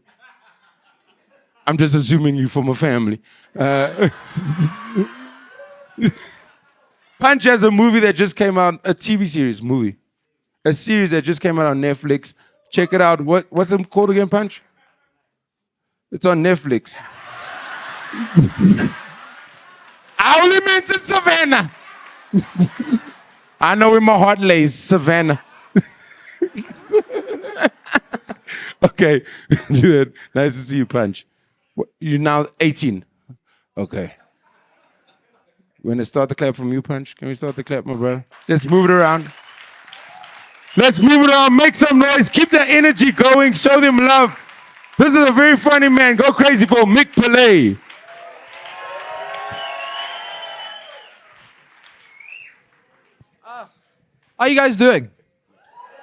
I'm just assuming you from a family. Punch has a movie that just came out, a TV series movie. A series that just came out on Netflix. Check it out. What's it called again, Punch? It's on Netflix. I only mentioned Savannah. I know where my heart lays, Savannah. Okay, good. Nice to see you, Punch. You're now 18. Okay. We're going to start the clap from you, Punch. Can we start the clap, my brother? Let's move it around. Let's move it around. Make some noise. Keep that energy going. Show them love. This is a very funny man. Go crazy for Mick Pillay. How are you guys doing?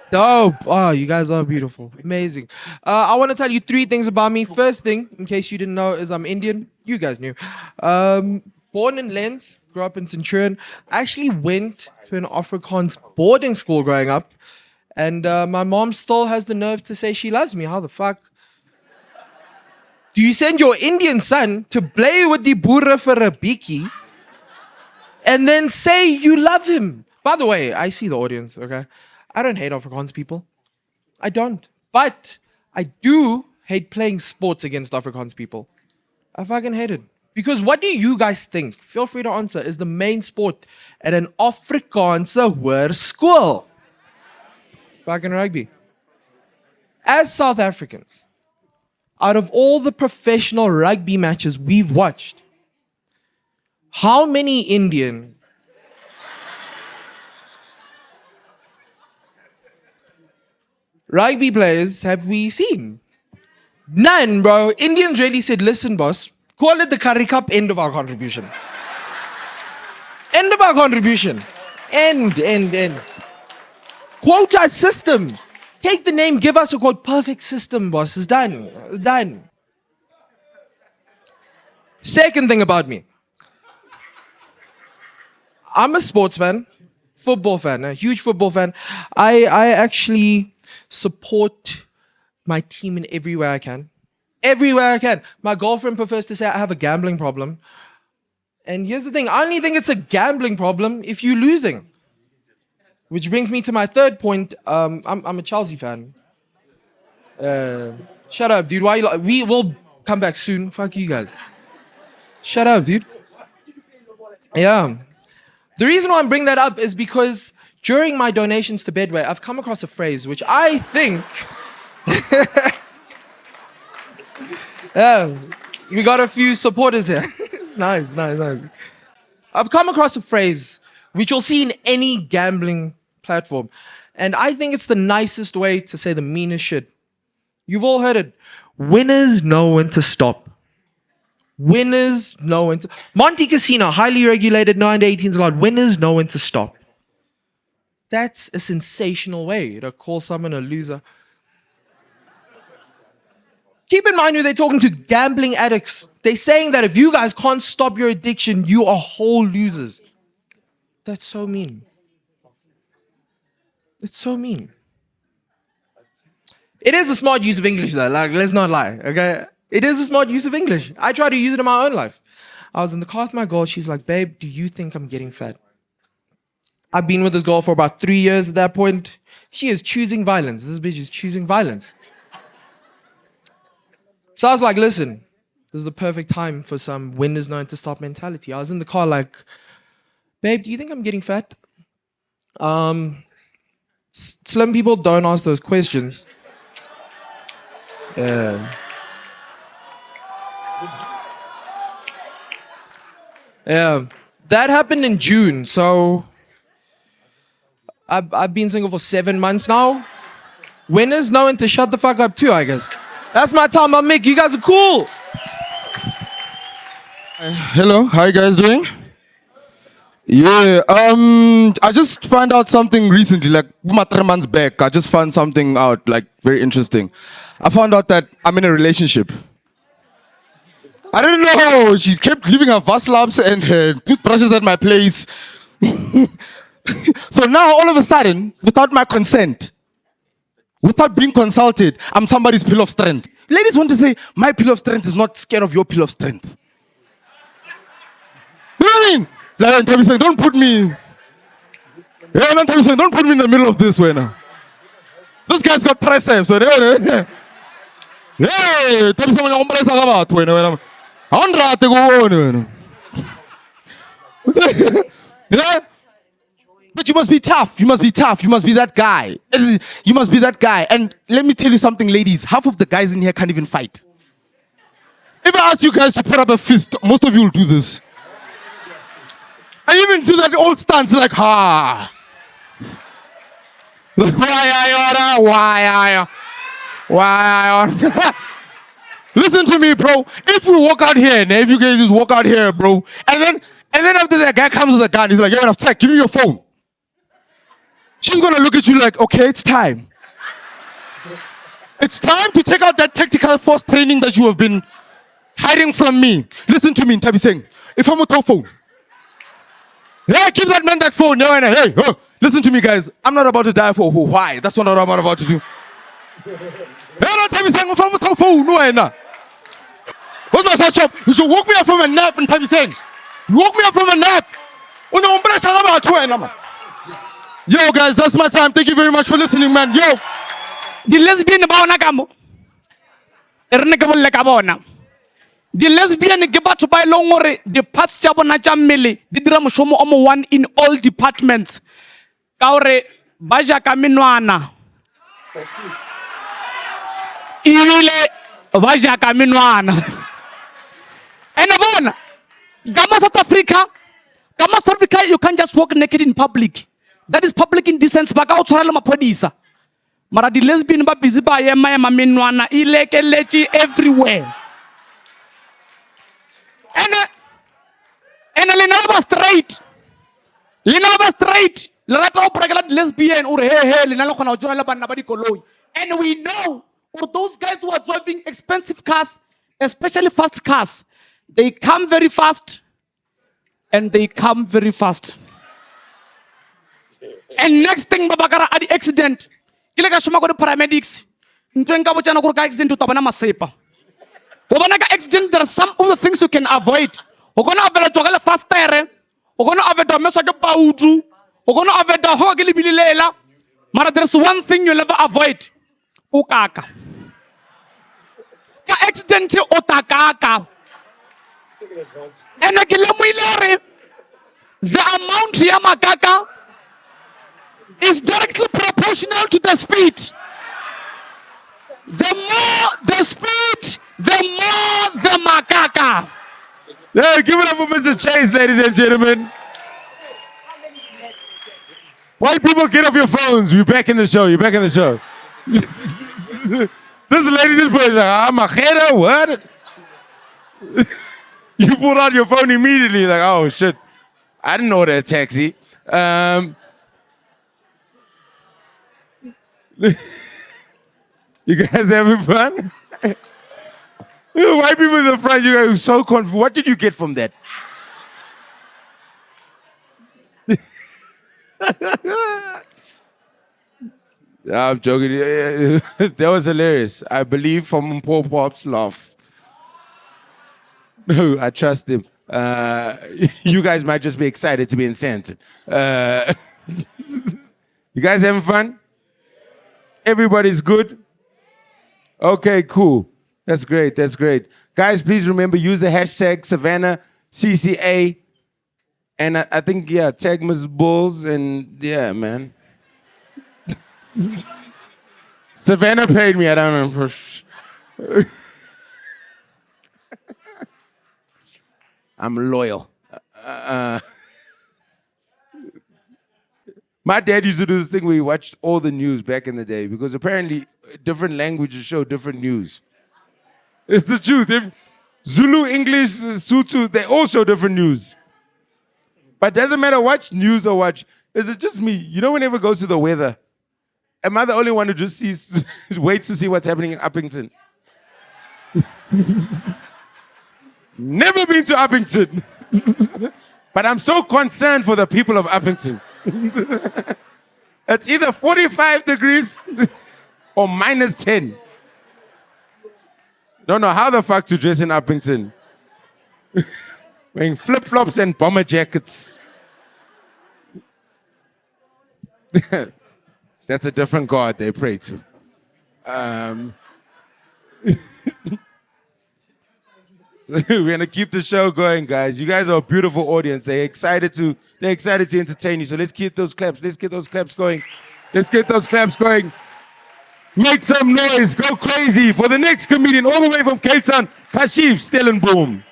Dope. Oh, you guys are beautiful. Amazing. I want to tell you 3 things about me. First thing, in case you didn't know, is I'm Indian. You guys knew. Born in Lens, grew up in Centurion. I actually went to an Afrikaans boarding school growing up. And my mom still has the nerve to say she loves me. How the fuck? Do you send your Indian son to play with the boere for a biki and then say you love him? By the way, I see the audience, okay? I don't hate Afrikaans people. I don't. But I do hate playing sports against Afrikaans people. I fucking hate it. Because what do you guys think, feel free to answer, is the main sport at an Afrikaanse hoër school? Fucking rugby. As South Africans, out of all the professional rugby matches we've watched, how many Indian rugby players have we seen? None, bro. Indians really said, listen, boss, call it the Curry Cup, end of our contribution. End of our contribution. End. Quota system. Take the name, give us a quote. Perfect system, boss. It's done. It's done. Second thing about me. I'm a sports fan, football fan, a huge football fan. I actually support my team in every way I can. Everywhere I can. My girlfriend prefers to say I have a gambling problem. And here's the thing, I only think it's a gambling problem if you're losing. Which brings me to my third point. I'm a Chelsea fan. Shut up, dude. Why you we will come back soon. Fuck you guys. Shut up, dude. Yeah. The reason why I'm bringing that up is because during my donations to Bedway, I've come across a phrase which I think... Yeah, we got a few supporters here. Nice. I've come across a phrase which you'll see in any gambling platform. And I think it's the nicest way to say the meanest shit. You've all heard it. Winners know when to stop. Winners know when to... Monte Casino, highly regulated, no under 18s allowed. Winners know when to stop. That's a sensational way to call someone a loser. Keep in mind who they're talking to, gambling addicts. They're saying that if you guys can't stop your addiction, you are whole losers. That's so mean. It's so mean. It is a smart use of English though, like, let's not lie, okay? It is a smart use of English. I try to use it in my own life. I was in the car with my girl, she's like, babe, do you think I'm getting fat? I've been with this girl for about 3 years at that point. She is choosing violence. This bitch is choosing violence. So I was like, listen, this is the perfect time for some winners knowing to stop mentality. I was in the car like, babe, do you think I'm getting fat? Slim people don't ask those questions. Yeah. That happened in June, so I've been single for 7 months now. Winners knowing to shut the fuck up too, I guess. That's my time, I'm Mick. You guys are cool. Hello, how you guys doing? Yeah, I just found out something recently, like 3 months back. I just found something out, like, very interesting. I found out that I'm in a relationship. I didn't know. She kept leaving her Vaslabs and her toothbrushes at my place. So now, all of a sudden, without my consent, without being consulted, I'm somebody's pillar of strength. Ladies want to say, my pillar of strength is not scared of your pillar of strength. You know what I mean? Like, don't put me... Yeah, don't put me in the middle of this way now. This guy's got triceps. So hey, yeah? But you must be tough. You must be tough. You must be that guy. You must be that guy. And let me tell you something, ladies. Half of the guys in here can't even fight. If I ask you guys to put up a fist, most of you will do this. I even do that old stance like, ha. Why? Listen to me, bro. If we walk out here, if you guys just walk out here, bro, and then after that guy comes with a gun, he's like, you're upset, give me your phone. She's gonna look at you like, okay, it's time. It's time to take out that tactical force training that you have been hiding from me. Listen to me, Ntabi saying, if I'm a phone. Yeah, give that man that phone. Hey, listen to me, guys. I'm not about to die for why. That's what I'm about to do. What's my shop? You should woke me up from a nap and Ntabi saying, you woke me up from a nap. Yo, guys, that's my time. Thank you very much for listening, man. Yo. The lesbian baona kamo. Erne ka bolle ka bona. The lesbian ke batho ba ileng hore the parts tsa bona tsa mmele di dira moshomo o mo one in all departments. Ka hore ba ja ka menwana. Ibile Vajaka minwana. And abona, Gama South Africa, you can't just walk naked in public. That is public indecency. Baka utshwarela maphodisa. Mara di lesbian ba busy ba yema minwana ilekelechi everywhere. And Lenovo straight. Lerato Sokhulu lesbian or hey Lena khona utshwarela bana ba dikoloi. And we know for those guys who are driving expensive cars, especially fast cars, they come very fast and they come very fast. And next thing, babakara at the accident, kile ka shoma ko the paramedics. Ntwenka bochana ko ka accident to tabana masepa. Obana ka accident, there are some of the things you can avoid. Ogona avela togela fast tire. Ogona aveda mesa ke pautu. Ogona aveda ho ke libilela. Mara there's one thing you'll never avoid. Ukaka. Ka accident otakaka. And the amount ya makaka is directly proportional to the speed. The more the speed, the more the makaka. Yeah, give it up for Mr. Chase, ladies and gentlemen. White people, get off your phones. You're back in the show. This lady, this boy is like, I'm a header, what? You pulled out your phone immediately, like, oh shit. I didn't know that taxi. You guys having fun? White people in the front, you guys are so confused. What did you get from that? I'm joking. That was hilarious. I believe from Paul Pop's laugh. No, I trust him. You guys might just be excited to be in Santon. You guys having fun? Everybody's good? Okay, cool. That's great. Guys, please remember, use the hashtag SavannaCCA. And I think, yeah, tag Ms. Bulls and, yeah, man. Savannah paid me, I don't know. I'm loyal. My dad used to do this thing where he watched all the news back in the day because apparently different languages show different news. It's the truth. Zulu, English, Sotho, they all show different news. But it doesn't matter what news or watch. Is it just me? You know whenever it goes to the weather, am I the only one who just waits to see what's happening in Uppington? Never been to Uppington. But I'm so concerned for the people of Uppington. It's either 45 degrees or minus 10. Don't know how the fuck to dress in Uppington. Wearing flip-flops and bomber jackets. That's a different God they pray to. So we're gonna keep the show going, guys. You guys are a beautiful audience. They're excited to entertain you. So let's keep those claps. Let's get those claps going. Make some noise. Go crazy for the next comedian all the way from Cape Town, Kaashif Stellenboom.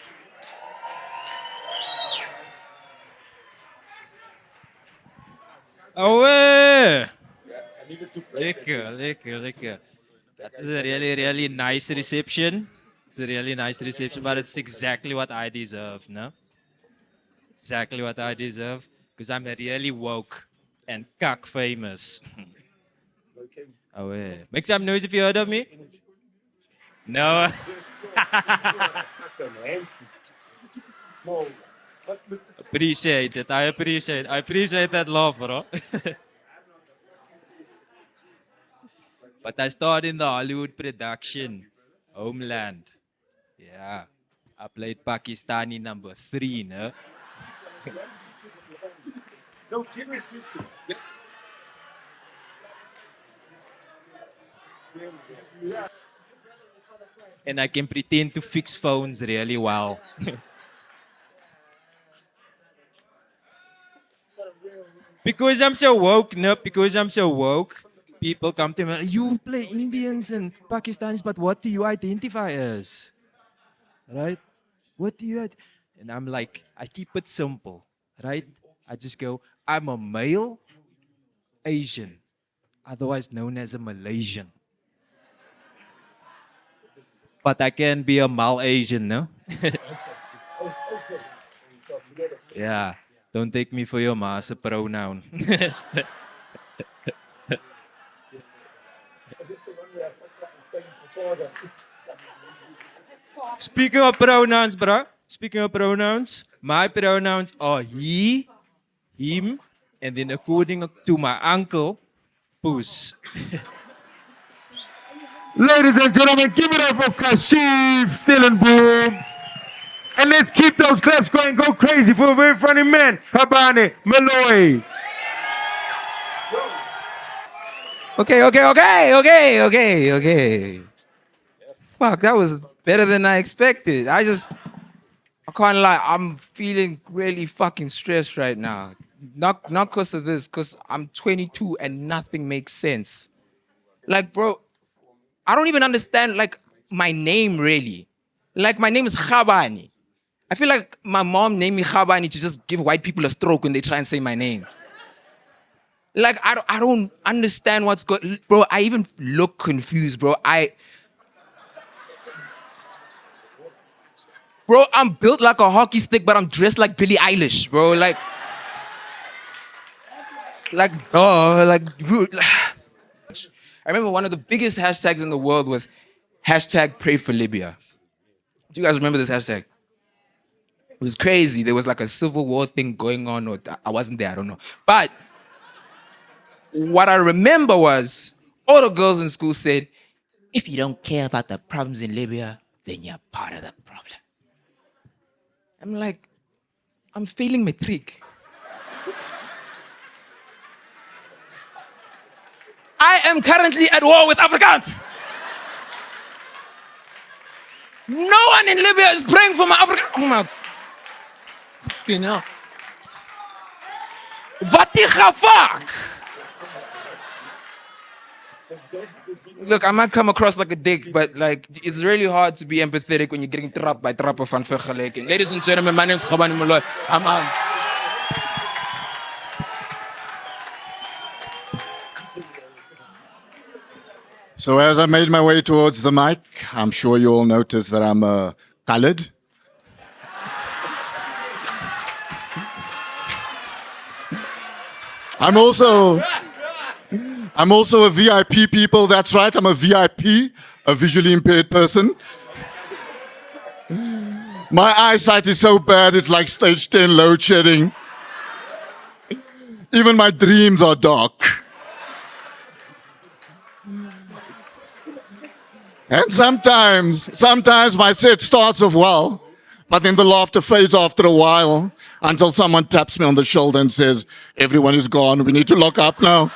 Away! Lekker. That was a really nice reception. It's a really nice reception, but it's exactly what I deserve, no? Exactly what I deserve, because I'm really woke and cuck famous. Away. Make some noise if you heard of me. No. Appreciate it. I appreciate that love, bro. But I started in the Hollywood production, Homeland. Yeah. I played Pakistani number 3, no? No, genuine question. And I can pretend to fix phones really well. Because I'm so woke, no? Because I'm so woke. people come to me, you play Indians and Pakistanis, but what do you identify as? Right? What do you? And I'm like, I keep it simple, right? I just go, I'm a male Asian, otherwise known as a Malaysian. But I can be a Mal-Asian, no? Yeah, don't take me for your ma as a pronoun. Speaking of pronouns, bro. Speaking of pronouns, my pronouns are he, him, and then according to my uncle, Poes. Ladies and gentlemen, give it up for Kaashif Stellenboom. And let's keep those claps going. Go crazy for a very funny man, Khabane Moloi. Okay. Fuck, that was better than I expected. I can't lie, I'm feeling really fucking stressed right now. Not because of this, because I'm 22 and nothing makes sense. Like, bro, I don't even understand, like, my name, really. Like, my name is Khabane. I feel like my mom named me Khabane to just give white people a stroke when they try and say my name. Like, I don't understand what's going... Bro, I even look confused, bro. Bro, I'm built like a hockey stick, but I'm dressed like Billie Eilish, bro. Like, I remember one of the biggest hashtags in the world was hashtag pray for Libya. Do you guys remember this hashtag? It was crazy. There was like a civil war thing going on, or I wasn't there, I don't know. But what I remember was all the girls in school said, if you don't care about the problems in Libya, then you're part of the problem. I'm like, I'm failing matric. I am currently at war with Afrikaans. No one in Libya is praying for my African. Oh my. You know. What the fuck? Look, I might come across like a dick, but like it's really hard to be empathetic when you're getting trapped by trappen van vergelijking. Ladies and gentlemen, my name is Khabane Moloi. I'm out. So as I made my way towards the mic, I'm sure you all noticed that I'm colored. I'm also a VIP people, that's right, I'm a VIP, a visually impaired person. My eyesight is so bad, it's like stage 10 load shedding. Even my dreams are dark. And sometimes my set starts off well, but then the laughter fades after a while until someone taps me on the shoulder and says, everyone is gone, we need to lock up now.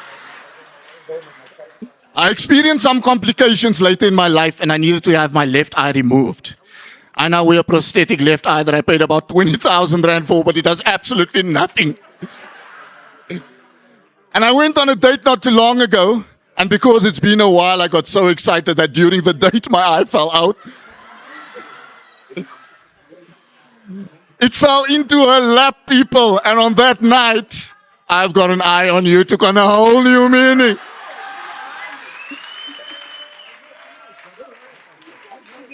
I experienced some complications later in my life and I needed to have my left eye removed. I now wear a prosthetic left eye that I paid about 20,000 Rand for, but it does absolutely nothing. And I went on a date not too long ago, and because it's been a while, I got so excited that during the date, my eye fell out. It fell into her lap, people, and on that night, I've got an eye on you, took on a whole new meaning.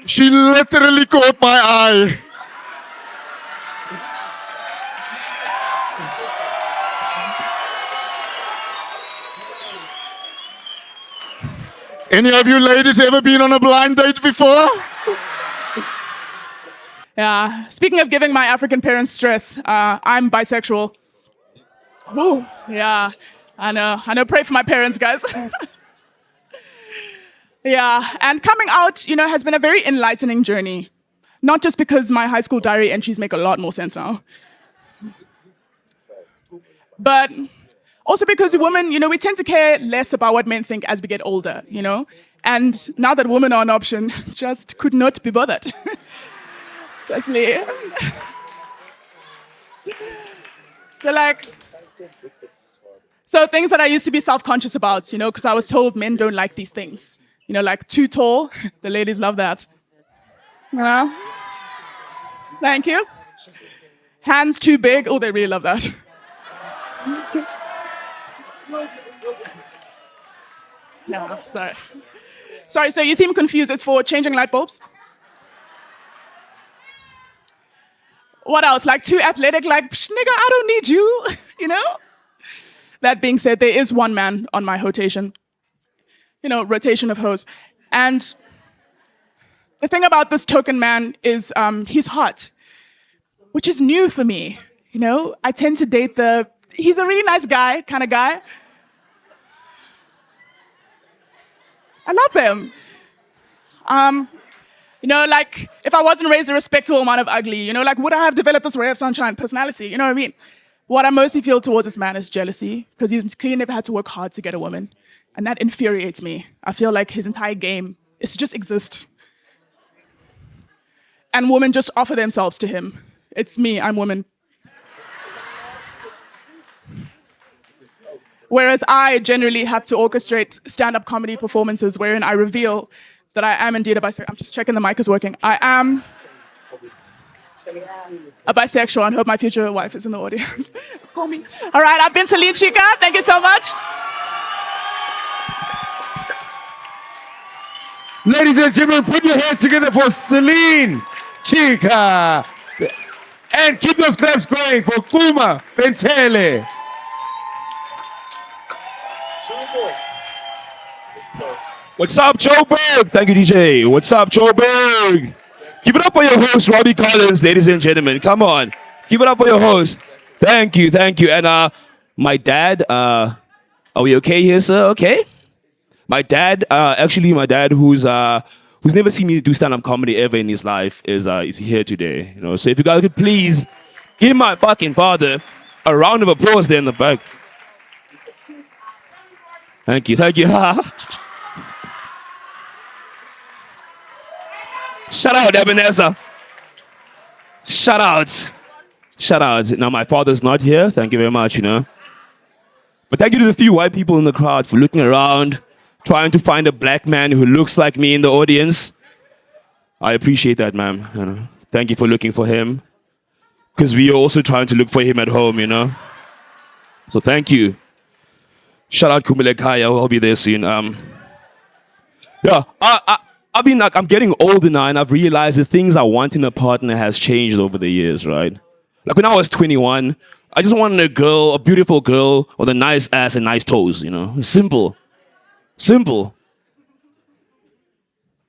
She literally caught my eye. Any of you ladies ever been on a blind date before? Yeah. Speaking of giving my African parents stress, I'm bisexual. Woo. Yeah. I know. Pray for my parents, guys. Yeah. And coming out, has been a very enlightening journey. Not just because my high school diary entries make a lot more sense now. But also because women, we tend to care less about what men think as we get older, And now that women are an option, just could not be bothered. Wesley. So things that I used to be self-conscious about, because I was told men don't like these things. Like too tall, the ladies love that. Thank you. Hands too big, oh, they really love that. No, sorry. Sorry, so you seem confused. It's for changing light bulbs? What else? Like too athletic, like, nigga, I don't need you, That being said, there is one man on my rotation, rotation of hoes. And the thing about this token man is he's hot, which is new for me. I tend to date he's a really nice guy kind of guy. I love them. Like if I wasn't raised a respectable amount of ugly, like would I have developed this ray of sunshine personality? You know what I mean? What I mostly feel towards this man is jealousy, because he's clearly never had to work hard to get a woman. And that infuriates me. I feel like his entire game is to just exist. And women just offer themselves to him. It's me, I'm woman. Whereas I generally have to orchestrate stand-up comedy performances wherein I reveal that I am indeed a bisexual. I'm just checking the mic is working. I am a bisexual, and hope my future wife is in the audience. Call me. All right, I've been Celine Tshika. Thank you so much. Ladies and gentlemen, put your hands together for Celine Tshika. And keep those claps going for Chuma Bentele. What's up, Joburg? Thank you, DJ. What's up, Joburg? Give it up for your host, Robbie Collins, ladies and gentlemen. Come on. Give it up for your host. Thank you, thank you. And my dad, are we okay here, sir? Okay? My dad, my dad who's never seen me do stand-up comedy ever in his life is here today. So if you guys could please give my fucking father a round of applause there in the back. Thank you, thank you. Shout out, Ebenezer. Shout out. Shout out. Now, my father's not here. Thank you very much, But thank you to the few white people in the crowd for looking around, trying to find a black man who looks like me in the audience. I appreciate that, ma'am. Thank you for looking for him. Because we are also trying to look for him at home, So thank you. Shout out Kumile Kaya. I'll be there soon. I'm getting older now, and I've realized the things I want in a partner has changed over the years, right? Like when I was 21, I just wanted a beautiful girl with a nice ass and nice toes, Simple. Simple.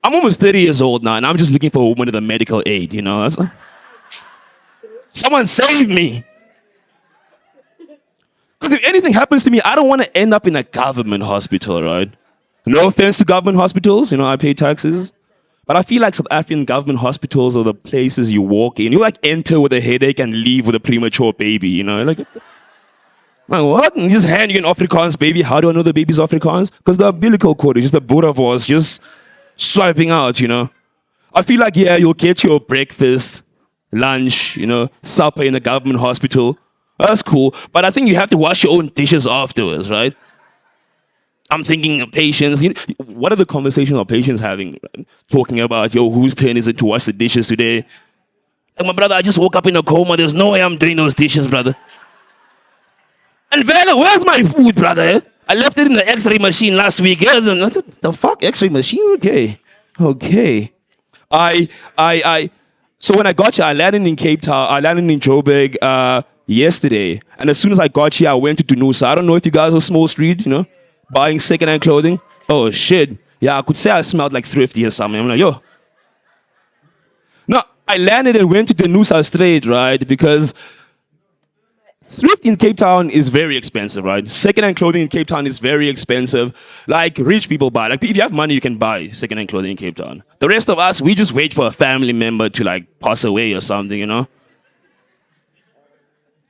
I'm almost 30 years old now, and I'm just looking for a woman with a medical aid, Someone save me. Because if anything happens to me, I don't want to end up in a government hospital, right? No offense to government hospitals, I pay taxes. But I feel like South African government hospitals are the places you walk in. You enter with a headache and leave with a premature baby, Like what? You just hand you an Afrikaans baby. How do I know the baby's Afrikaans? Because the umbilical cord is just the boerewors just swiping out, I feel like, you'll get your breakfast, lunch, supper in a government hospital. That's cool. But I think you have to wash your own dishes afterwards, right? I'm thinking of patients. What are the conversations our patients having? Right? Talking about, whose turn is it to wash the dishes today? Like, my brother, I just woke up in a coma. There's no way I'm doing those dishes, brother. And Vela, where's my food, brother? I left it in the X-ray machine last week. The fuck, X-ray machine? Okay. So when I got here, I landed in Cape Town. I landed in Joburg yesterday. And as soon as I got here, I went to Dunusa. I don't know if you guys are small street, buying second-hand clothing. Oh, shit. Yeah, I could say I smelled like thrifty or something. I'm like, yo. No, I landed and went to Dunusa straight, right? Because thrift in Cape Town is very expensive, right? Second-hand clothing in Cape Town is very expensive. Like, rich people buy. Like, if you have money, you can buy second-hand clothing in Cape Town. The rest of us, we just wait for a family member to, pass away or something,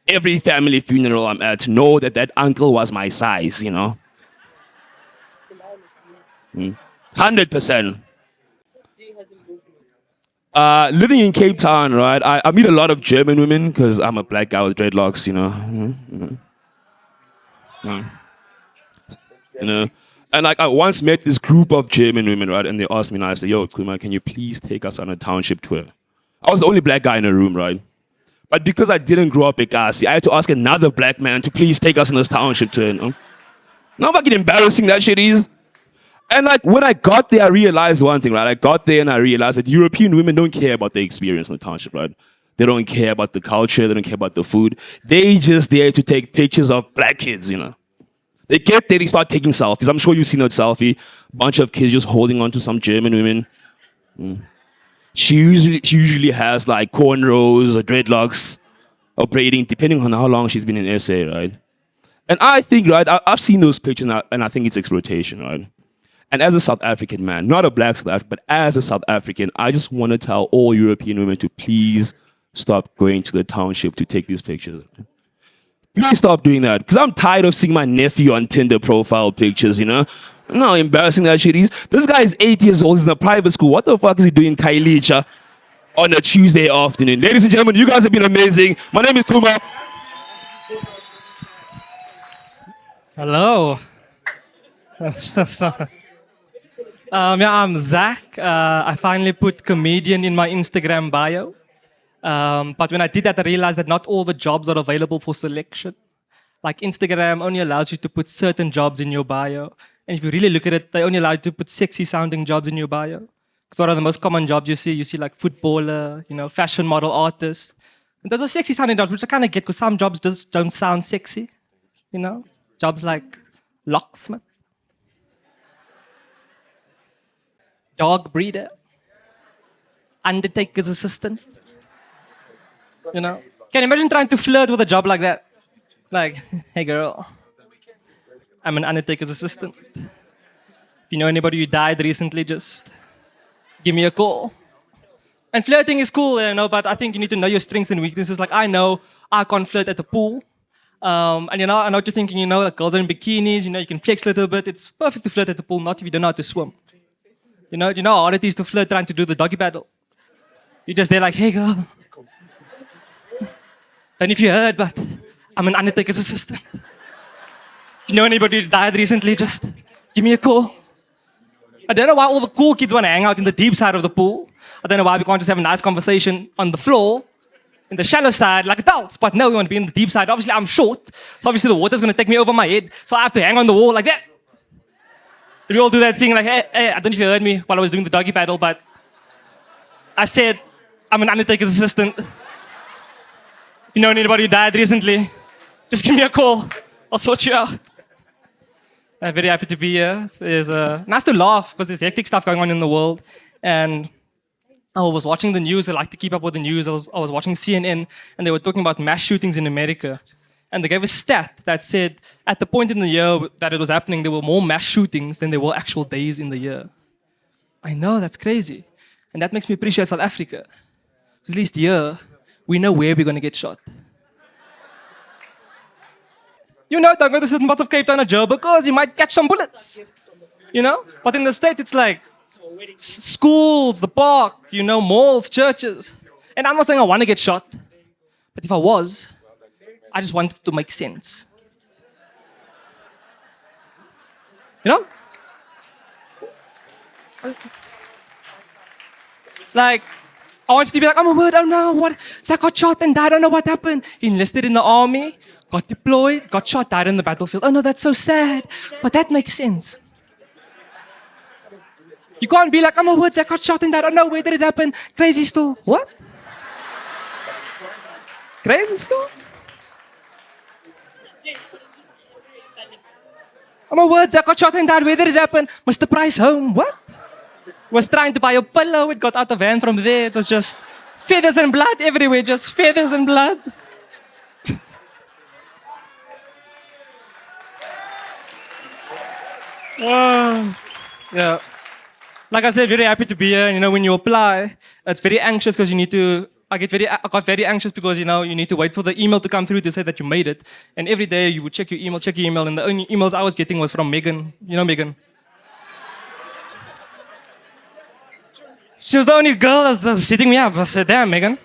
Every family funeral I'm at, know that uncle was my size, 100%. Living in Cape Town, right? I meet a lot of German women because I'm a black guy with dreadlocks, you know. And like I once met this group of German women, right? And they asked me nicely, "Yo, Kuma, can you please take us on a township tour?" I was the only black guy in the room, right? But because I didn't grow up in Kasi, I had to ask another black man to please take us on this township tour. You know? Now fucking embarrassing that shit is. And like when I got there, I realized one thing, right? I got there and I realized that European women don't care about the experience in the township, right? They don't care about the culture. They don't care about the food. They just there to take pictures of black kids, you know. They get there, they start taking selfies. I'm sure you've seen that selfie. Bunch of kids just holding on to some German women. She usually has like cornrows or dreadlocks or braiding, depending on how long she's been in SA, right? And I think, right, I've seen those pictures and I think it's exploitation, right? And as a South African man, not a black South African, but as a South African, I just want to tell all European women to please stop going to the township to take these pictures. Please stop doing that. Because I'm tired of seeing my nephew on Tinder profile pictures, you know? You know how embarrassing that shit is? This guy is 8 years old, he's in a private school. What the fuck is he doing Kailicha on a Tuesday afternoon? Ladies and gentlemen, you guys have been amazing. My name is Chuma. Hello. Yeah, I'm Zach. I finally put comedian in my Instagram bio. But when I did that, I realized that not all the jobs are available for selection. Like Instagram only allows you to put certain jobs in your bio. And if you really look at it, they only allow you to put sexy sounding jobs in your bio. Because what are the most common jobs you see? You see like footballer, you know, fashion model, artist. And those are sexy sounding jobs, which I kind of get because some jobs just don't sound sexy. You know, jobs like locksmith, dog breeder, undertaker's assistant. You know, can you imagine trying to flirt with a job like that? Like, hey girl, I'm an undertaker's assistant. If you know anybody who died recently, just give me a call. And flirting is cool, you know, but I think you need to know your strengths and weaknesses. Like, I know I can't flirt at the pool. And you know, I know what you're thinking, you know, like girls are in bikinis, you know, you can flex a little bit. It's perfect to flirt at the pool, not if you don't know how to swim. You know how hard it is to flirt trying to do the doggy paddle. You're just there like, hey girl. And if you heard, but I'm an undertaker's assistant. If you know anybody who died recently, just give me a call. I don't know why all the cool kids want to hang out in the deep side of the pool. I don't know why we can't just have a nice conversation on the floor, in the shallow side, like adults. But no, we want to be in the deep side. Obviously, I'm short, so obviously the water's going to take me over my head, so I have to hang on the wall like that. We all do that thing like, hey, I don't know if you heard me while I was doing the doggy paddle, but I said, I'm an undertaker's assistant. If you know anybody who died recently, just give me a call. I'll sort you out. I'm very happy to be here. It's nice to laugh because there's hectic stuff going on in the world. And I was watching the news. I like to keep up with the news. I was watching CNN, and they were talking about mass shootings in America. And they gave a stat that said at the point in the year that it was happening, there were more mass shootings than there were actual days in the year. I know, that's crazy. And that makes me appreciate South Africa. Because at least here, we know where we're going to get shot. You know, don't go to certain parts of Cape Town or Joburg because you might catch some bullets. You know? But in the States, it's like schools, the park, you know, malls, churches. And I'm not saying I want to get shot. But if I was, I just want it to make sense. You know? Like, I want you to be like, oh my word, oh no, what? Zach got shot and died, I don't know what happened. He enlisted in the army, got deployed, got shot, died in the battlefield. Oh no, that's so sad. But that makes sense. You can't be like, oh my word, Zach got shot and died, I don't know, where did it happen? Crazy story. What? Crazy story? Oh my word, Zach got shot and died, where did it happen? Mr. Price home, what? Was trying to buy a pillow, it got out the van from there, it was just feathers and blood everywhere, just feathers and blood. Yeah. Like I said, very happy to be here. You know, when you apply, it's very anxious because you need to. I got very anxious because you need to wait for the email to come through to say that you made it. And every day you would check your email, and the only emails I was getting was from Megan. You know Megan. She was the only girl that was sitting me up. I said, damn, Megan.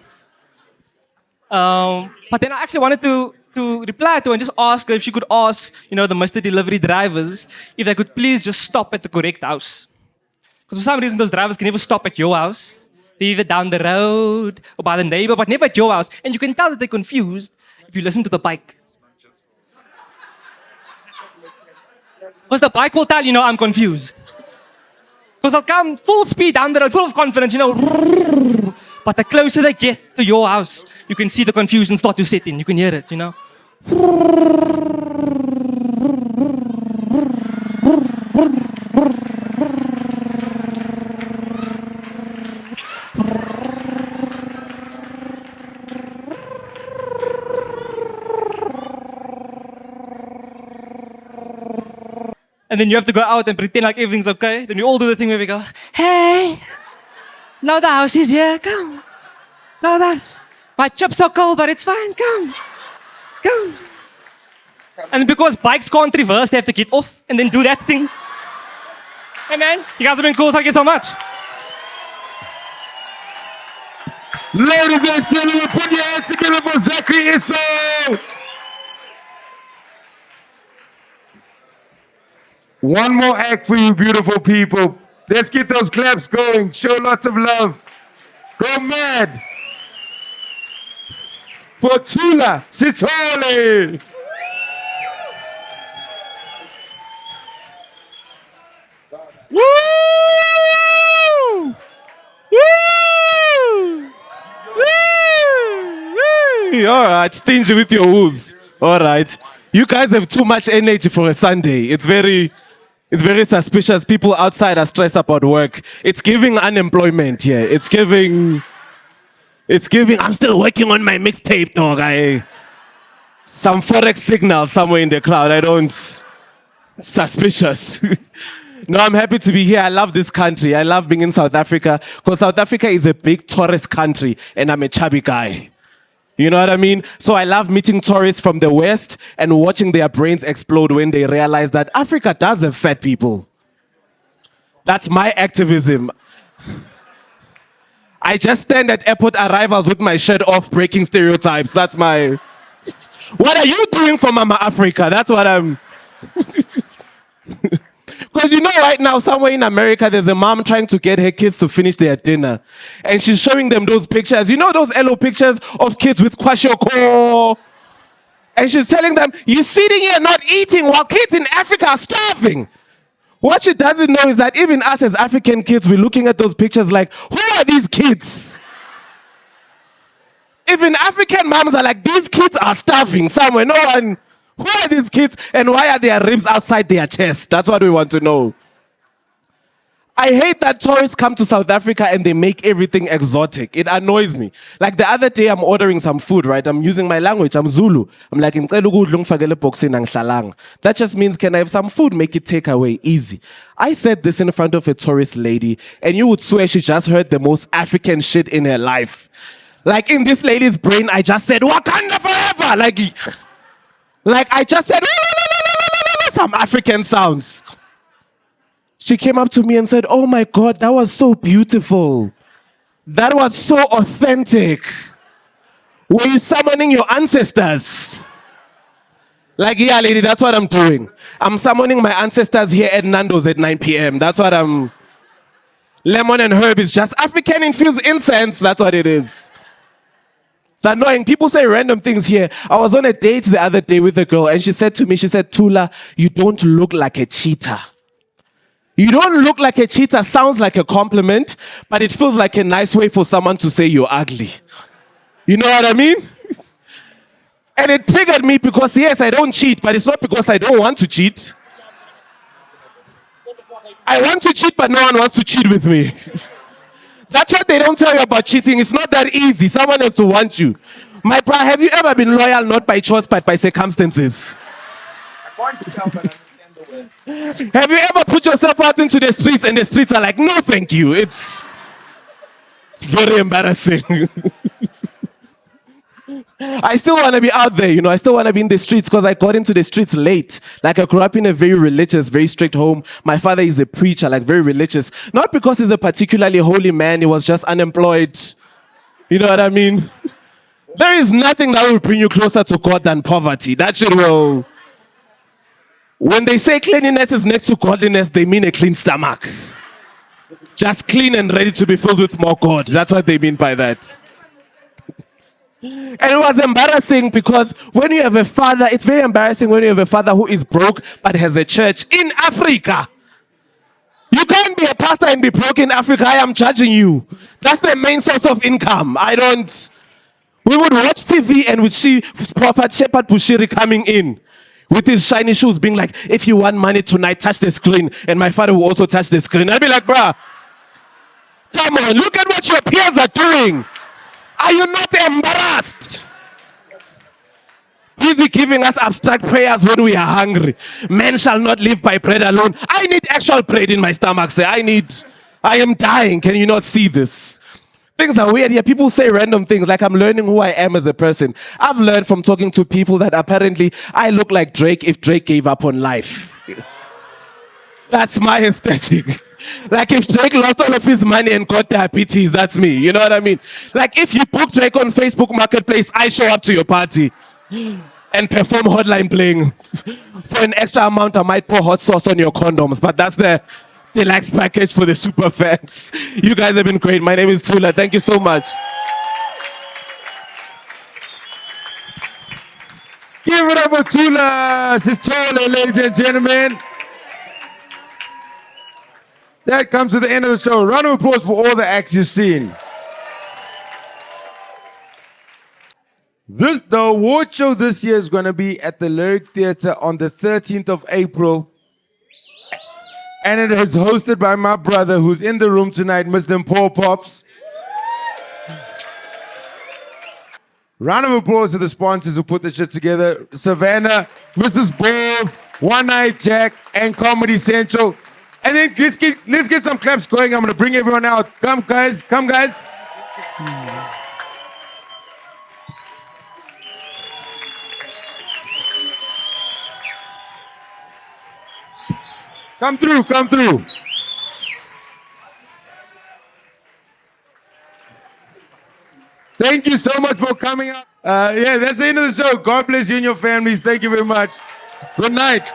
But then I actually wanted to to reply to her and just ask her if she could ask, the Mr. Delivery drivers if they could please just stop at the correct house. Because for some reason those drivers can never stop at your house. They're either down the road or by the neighbor, but never at your house. And you can tell that they're confused if you listen to the bike. Because the bike will tell I'm confused. Because they'll come full speed down the road, full of confidence, But the closer they get to your house, you can see the confusion start to set in. You can hear it, And then you have to go out and pretend like everything's okay. Then we all do the thing where we go, hey, now the house is here, come. Now that's, my chips are cold, but it's fine, come. And because bikes can't reverse, they have to get off and then do that thing. Hey man, you guys have been cool, thank you so much. Ladies and gentlemen, put your hands together for Zachary Esau. One more act for you beautiful people. Let's get those claps going. Show lots of love. Go mad. For Thula Sithole. Woo! Woo! Woo! All right, stingy with your woos. All right. You guys have too much energy for a Sunday. It's very suspicious. People outside are stressed about work. It's giving unemployment here. It's giving, I'm still working on my mixtape, dog. Some Forex signal somewhere in the crowd. Suspicious. No, I'm happy to be here. I love this country. I love being in South Africa because South Africa is a big tourist country and I'm a chubby guy. You know what I mean? So I love meeting tourists from the West and watching their brains explode when they realize that Africa does have fat people. That's my activism. I just stand at airport arrivals with my shirt off, breaking stereotypes. That's my... What are you doing for Mama Africa? That's what I'm... Because right now, somewhere in America, there's a mom trying to get her kids to finish their dinner. And she's showing them those pictures. Those yellow pictures of kids with kwashiorkor. And she's telling them, you're sitting here not eating while kids in Africa are starving. What she doesn't know is that even us as African kids, we're looking at those pictures like, who are these kids? Even African moms are like, these kids are starving somewhere. No one... Who are these kids and why are their ribs outside their chest? That's what we want to know. I hate that tourists come to South Africa and they make everything exotic. It annoys me. Like the other day, I'm ordering some food, right? I'm using my language. I'm Zulu. I'm like, that just means, can I have some food? Make it take away. Easy. I said this in front of a tourist lady and you would swear she just heard the most African shit in her life. Like in this lady's brain, I just said, Wakanda forever! Like I just said, some African sounds. She came up to me and said, oh my God, that was so beautiful. That was so authentic. Were you summoning your ancestors? Like, yeah, lady, that's what I'm doing. I'm summoning my ancestors here at Nando's at 9 p.m. That's what I'm... Lemon and herb is just African-infused incense. That's what it is. It's annoying. People say random things here. I was on a date the other day with a girl and she said to me, Thula, you don't look like a cheetah. You don't look like a cheetah sounds like a compliment, but it feels like a nice way for someone to say you're ugly. You know what I mean? And it triggered me because, yes, I don't cheat, but it's not because I don't want to cheat. I want to cheat, but no one wants to cheat with me. That's what they don't tell you about cheating. It's not that easy. Someone has to want you. My bro, have you ever been loyal not by choice but by circumstances? Have you ever put yourself out into the streets and the streets are like, no, thank you. It's very embarrassing. I still want to be out there, I still want to be in the streets because I got into the streets late. Like I grew up in a very religious, very strict home. My father is a preacher, like very religious. Not because he's a particularly holy man, he was just unemployed. You know what I mean? There is nothing that will bring you closer to God than poverty. That shit will. When they say cleanliness is next to godliness, they mean a clean stomach. Just clean and ready to be filled with more God. That's what they mean by that. And it was embarrassing because when you have a father, it's very embarrassing when you have a father who is broke but has a church in Africa. You can't be a pastor and be broke in Africa. I am judging you. That's the main source of income. We would watch TV and we'd see Prophet Shepherd Bushiri coming in with his shiny shoes being like, if you want money tonight, touch the screen. And my father will also touch the screen. I'd be like, bruh, come on, look at what your peers are doing. Are you not embarrassed? Busy giving us abstract prayers when we are hungry. Men shall not live by bread alone. I need actual bread in my stomach. I am dying. Can you not see this? Things are weird here. People say random things like I'm learning who I am as a person. I've learned from talking to people that apparently I look like Drake if Drake gave up on life. That's my aesthetic. Like if Drake lost all of his money and got diabetes, that's me. You know what I mean? Like if you book Drake on Facebook Marketplace, I show up to your party and perform hotline bling. For an extra amount, I might pour hot sauce on your condoms, but that's the deluxe package for the super fans. You guys have been great. My name is Thula. Thank you so much. Give it up for Thula Sithole, ladies and gentlemen. That comes to the end of the show. Round of applause for all the acts you've seen. The award show this year is going to be at the Lyric Theatre on the 13th of April. And it is hosted by my brother who's in the room tonight, Mr. Paul Pops. Round of applause to the sponsors who put this shit together. Savanna, Mrs. Balls, One Night Jack, and Comedy Central. And then let's get some claps going. I'm going to bring everyone out. Come, guys. Come, guys. Come through, come through. Thank you so much for coming out. Yeah, that's the end of the show. God bless you and your families. Thank you very much. Good night.